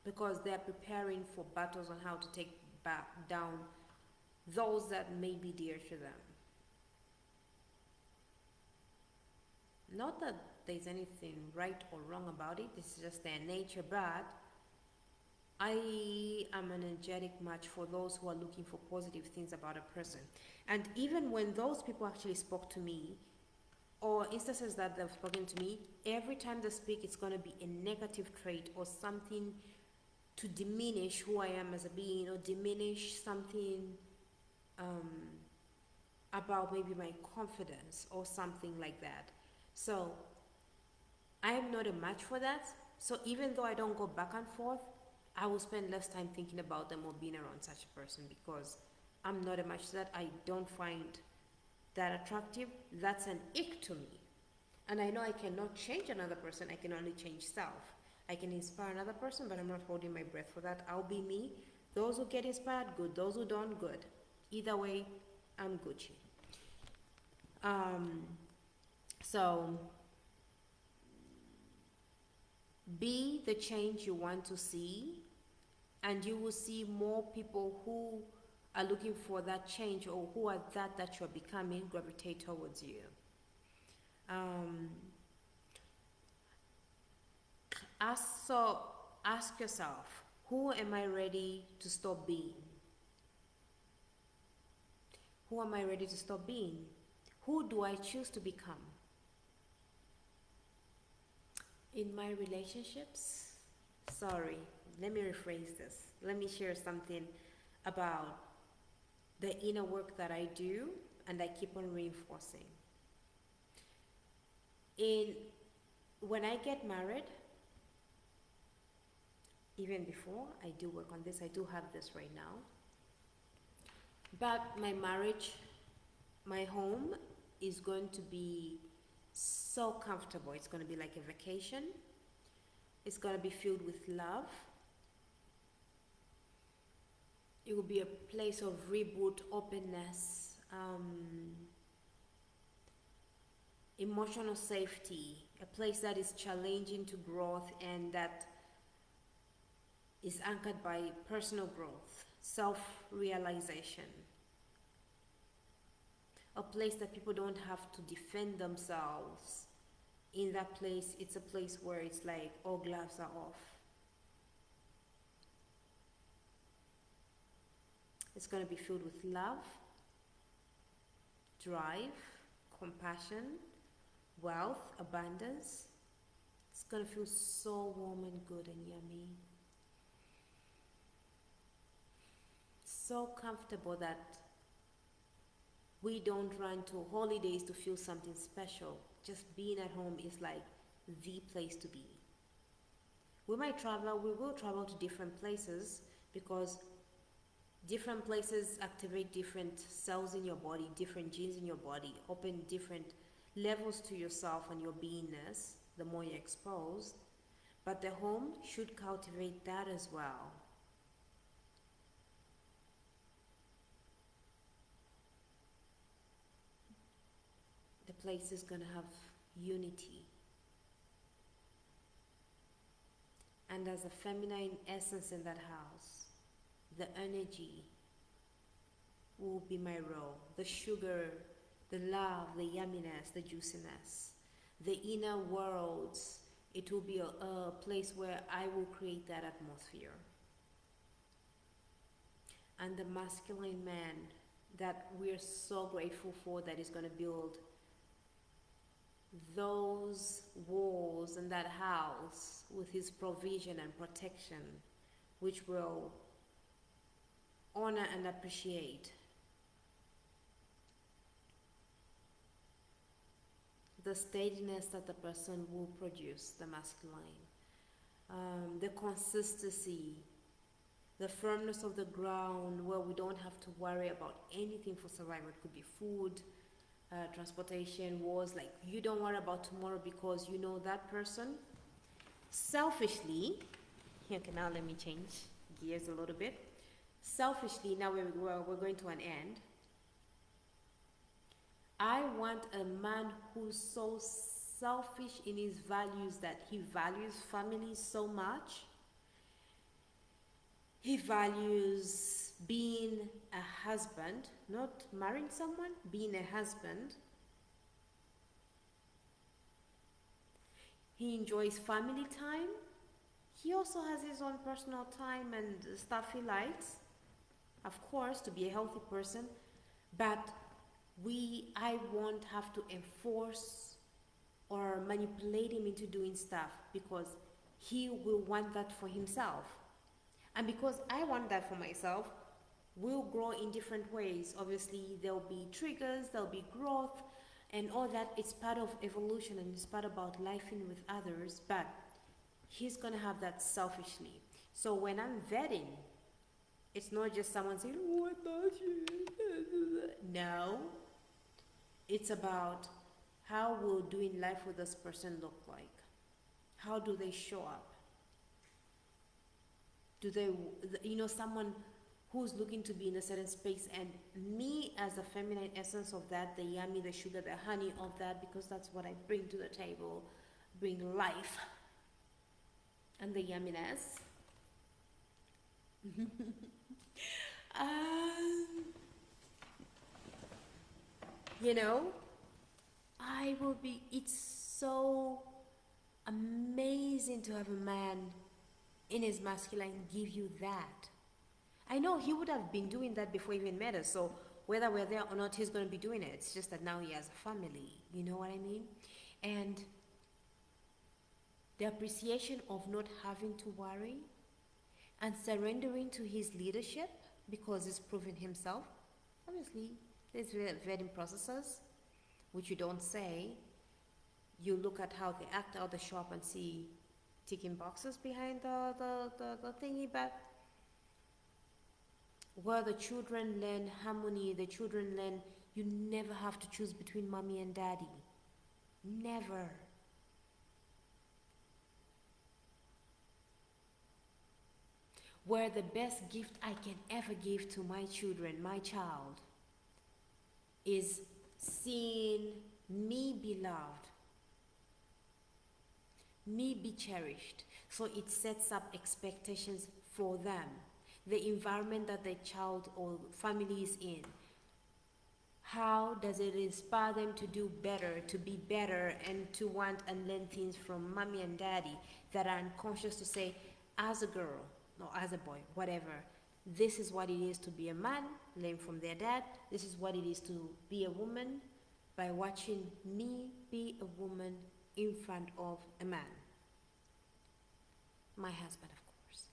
because they're preparing for battles on how to take back down those that may be dear to them. Not that there's anything right or wrong about it, this is just their nature, but I am an energetic match for those who are looking for positive things about a person. And even when those people actually spoke to me, or instances that they've spoken to me, every time they speak, it's going to be a negative trait or something to diminish who I am as a being, or diminish something about maybe my confidence or something like that. So I am not a match for that. So even though I don't go back and forth, I will spend less time thinking about them or being around such a person, because I'm not a match to that. I don't find that attractive. That's an ick to me. And I know I cannot change another person. I can only change self. I can inspire another person, but I'm not holding my breath for that. I'll be me. Those who get inspired, good. Those who don't, good. Either way, I'm Gucci. So be the change you want to see, and you will see more people who are looking for that change, or who are that you're becoming, gravitate towards you. Ask yourself, who am I ready to stop being? Who am I ready to stop being? Who do I choose to become? In my relationships, let me rephrase this. Let me share something about the inner work that I do and I keep on reinforcing. When I get married, even before, I do work on this. I do have this right now. But my marriage, my home is going to be so comfortable. It's going to be like a vacation. It's going to be filled with love. It will be a place of reboot, openness, emotional safety, a place that is challenging to growth and that is anchored by personal growth, self-realization. A place that people don't have to defend themselves. In that place, it's a place where it's like all gloves are off. It's going to be filled with love, drive, compassion, wealth, abundance. It's going to feel so warm and good and yummy. So comfortable that we don't run to holidays to feel something special. Just being at home is like the place to be. We will travel to different places because Different places activate different cells in your body, different genes in your body, open different levels to yourself and your beingness the more you're exposed. But the home should cultivate that as well. The place is going to have unity. And as a feminine essence in that house, the energy will be my role. The sugar, the love, the yumminess, the juiciness, the inner worlds. It will be a place where I will create that atmosphere. And the masculine man that we're so grateful for, that is going to build those walls and that house with his provision and protection, which will honor and appreciate the steadiness that the person will produce, the masculine, the consistency, the firmness of the ground, where we don't have to worry about anything for survival. It could be food, transportation, wars. Like, you don't worry about tomorrow because you know that person selfishly. Okay, now let me change gears a little bit. Selfishly, now we're going to an end. I want a man who's so selfish in his values, that he values family so much. He values being a husband, not marrying someone, being a husband. He enjoys family time. He also has his own personal time and stuff he likes, of course, to be a healthy person. But I won't have to enforce or manipulate him into doing stuff, because he will want that for himself. And because I want that for myself, we'll grow in different ways. Obviously, there'll be triggers, there'll be growth, and all that. It's part of evolution, and it's part about life in with others, but he's gonna have that selfishly. So when I'm vetting, it's not just someone saying, oh, I thought you. No. It's about, how will doing life with this person look like? How do they show up? Do they, someone who's looking to be in a certain space, and me as a feminine essence of that, the yummy, the sugar, the honey of that, because that's what I bring to the table, bring life and the yumminess. It's so amazing to have a man in his masculine give you that. I know he would have been doing that before he even met us, so whether we're there or not, he's going to be doing it. It's just that now he has a family, you know what I mean? And the appreciation of not having to worry and surrendering to his leadership, because he's proven himself. Obviously, there's vetting processes, which you don't say. You look at how they act out the shop and see ticking boxes behind the thingy, but where the children learn harmony, the children learn you never have to choose between mommy and daddy. Never. Where the best gift I can ever give to my children, my child, is seeing me be loved, me be cherished. So it sets up expectations for them. The environment that the child or family is in, how does it inspire them to do better, to be better, and to want and learn things from mommy and daddy that are unconscious, to say, as a girl, or as a boy, whatever, this is what it is to be a man, learn from their dad. This is what it is to be a woman, by watching me be a woman in front of a man. My husband, of course.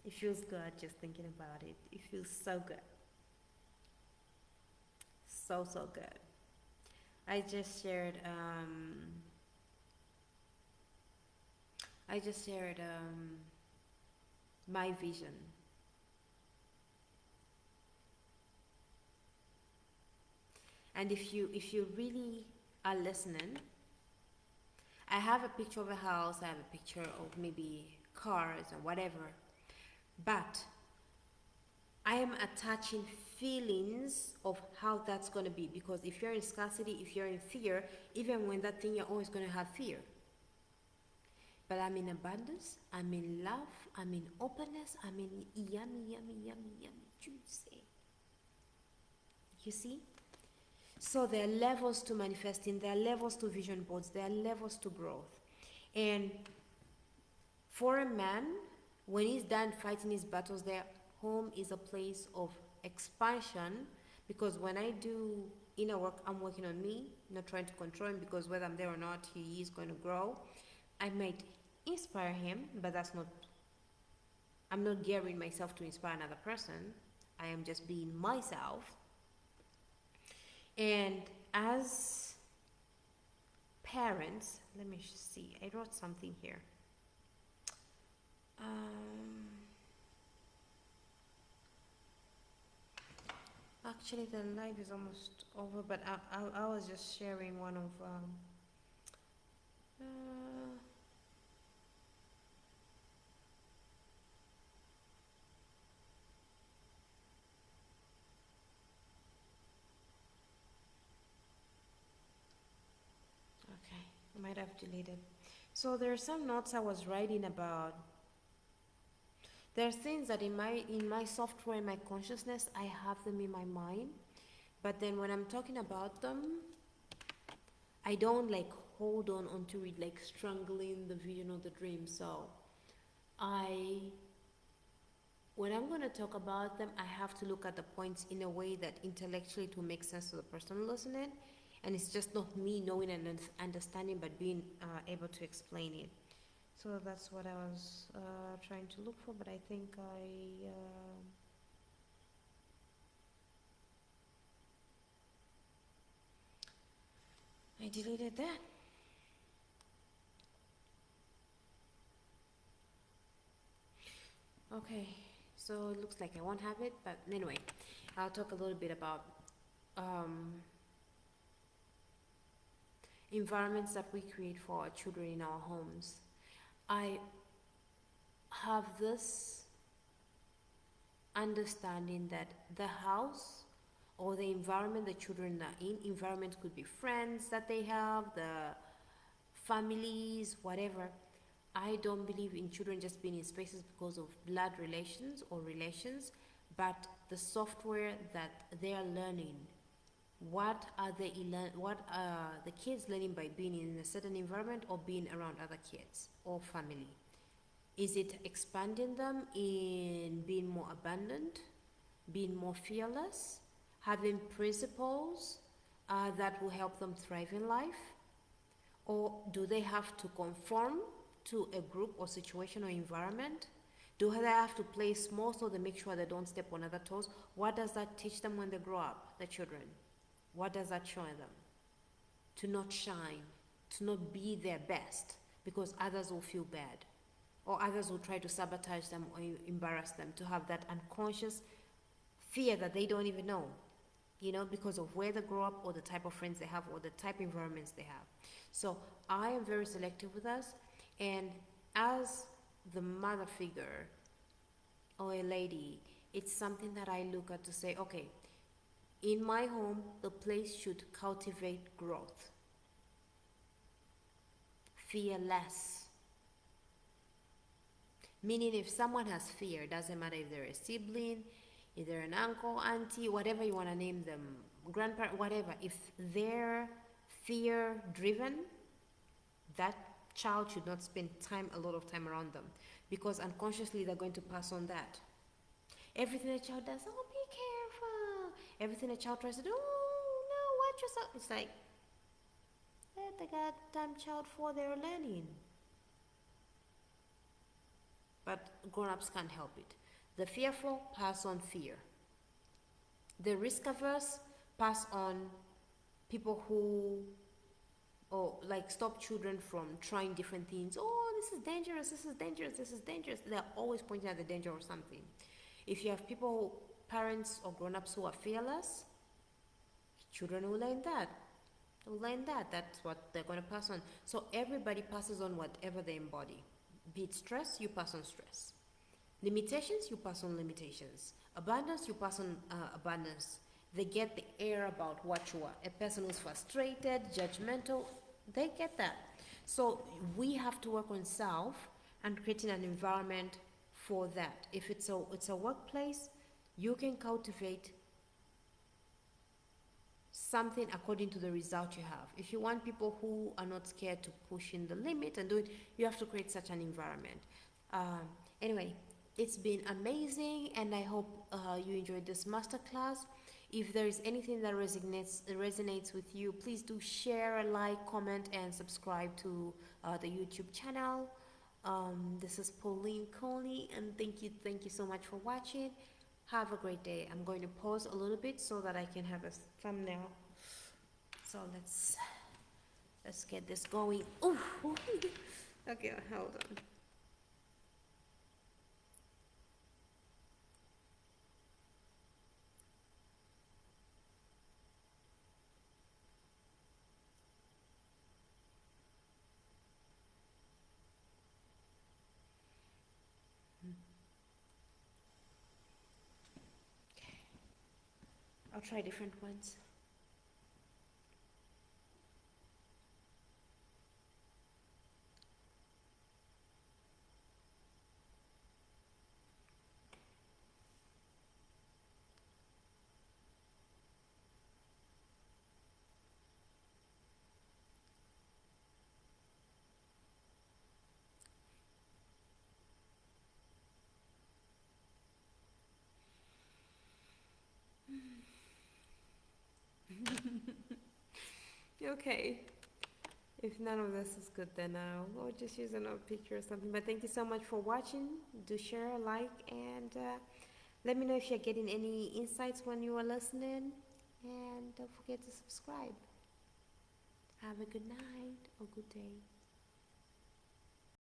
It feels good just thinking about it. It feels so good. So good. I just shared my vision And if you really are listening, I have a picture of a house, I have a picture of maybe cars or whatever, but I am attaching feelings of how that's going to be, because if you're in scarcity, if you're in fear, even when that thing, you're always going to have fear. But I'm in abundance, I'm in love, I'm in openness, I'm in yummy, yummy, yummy, yummy, juicy. You see? So there are levels to manifesting, there are levels to vision boards, there are levels to growth. And for a man, when he's done fighting his battles there, home is a place of expansion, because when I do inner work, I'm working on me, not trying to control him, because whether I'm there or not, he is going to grow. I might inspire him, but I'm not gearing myself to inspire another person. I am just being myself. And as parents, let me see, I wrote something here. Actually, the live is almost over, but I was just sharing one of okay, I might have deleted. So there are some notes I was writing about. There are things that in my software, in my consciousness, I have them in my mind, but then when I'm talking about them, I don't like hold on onto it, like strangling the vision or the dream. So when I'm going to talk about them, I have to look at the points in a way that intellectually it will make sense to the person listening, and it's just not me knowing and understanding, but being able to explain it. So that's what I was trying to look for, but I think I deleted that. Okay, so it looks like I won't have it, but anyway, I'll talk a little bit about environments that we create for our children in our homes. I have this understanding that the house or the environment the children are in, environment could be friends that they have, the families, whatever. I don't believe in children just being in spaces because of blood relations or relations, but the software that they are learning. What are the kids learning by being in a certain environment or being around other kids or family? Is it expanding them in being more abundant, being more fearless, having principles that will help them thrive in life? Or do they have to conform to a group or situation or environment? Do they have to play small so they make sure they don't step on other toes? What does that teach them when they grow up, the children? What does that show them? To not shine, to not be their best, because others will feel bad, or others will try to sabotage them or embarrass them, to have that unconscious fear that they don't even know, because of where they grow up or the type of friends they have or the type of environments they have. So I am very selective with us, and as the mother figure or a lady, it's something that I look at to say, okay, in my home, the place should cultivate growth. Fear less. Meaning if someone has fear, doesn't matter if they're a sibling, if they're an uncle, auntie, whatever you want to name them, grandparent, whatever, if they're fear driven, that child should not spend a lot of time around them, because unconsciously they're going to pass on that. Everything a child does, oh, be careful. Everything a child tries to do, oh, no, watch yourself. It's like, let the goddamn child for their learning. But grown-ups can't help it. The fearful pass on fear. The risk-averse pass on people who, stop children from trying different things. Oh, this is dangerous, this is dangerous, this is dangerous. They're always pointing at the danger or something. If you have parents or grown-ups who are fearless, Children will learn that. They'll learn that. That's what they're going to pass on. So everybody passes on whatever they embody. Be it stress, you pass on stress. Limitations, you pass on limitations. Abundance, you pass on abundance. They get the air about what you are. A person who's frustrated, judgmental, they get that. So we have to work on self and creating an environment for that. If it's a workplace, you can cultivate something according to the result you have. If you want people who are not scared to push in the limit and do it, you have to create such an environment. Anyway, it's been amazing, and I hope you enjoyed this masterclass. If there is anything that resonates with you, please do share, like, comment, and subscribe to the YouTube channel. This is Pauline Coney, and thank you so much for watching. Have a great day. I'm going to pause a little bit so that I can have a thumbnail. So let's get this going. Ooh. Okay, hold on. I'll try different ones. Okay. If none of this is good, then I'll just use another picture or something. But thank you so much for watching. Do share, like, and let me know if you're getting any insights when you are listening. And don't forget to subscribe. Have a good night or good day.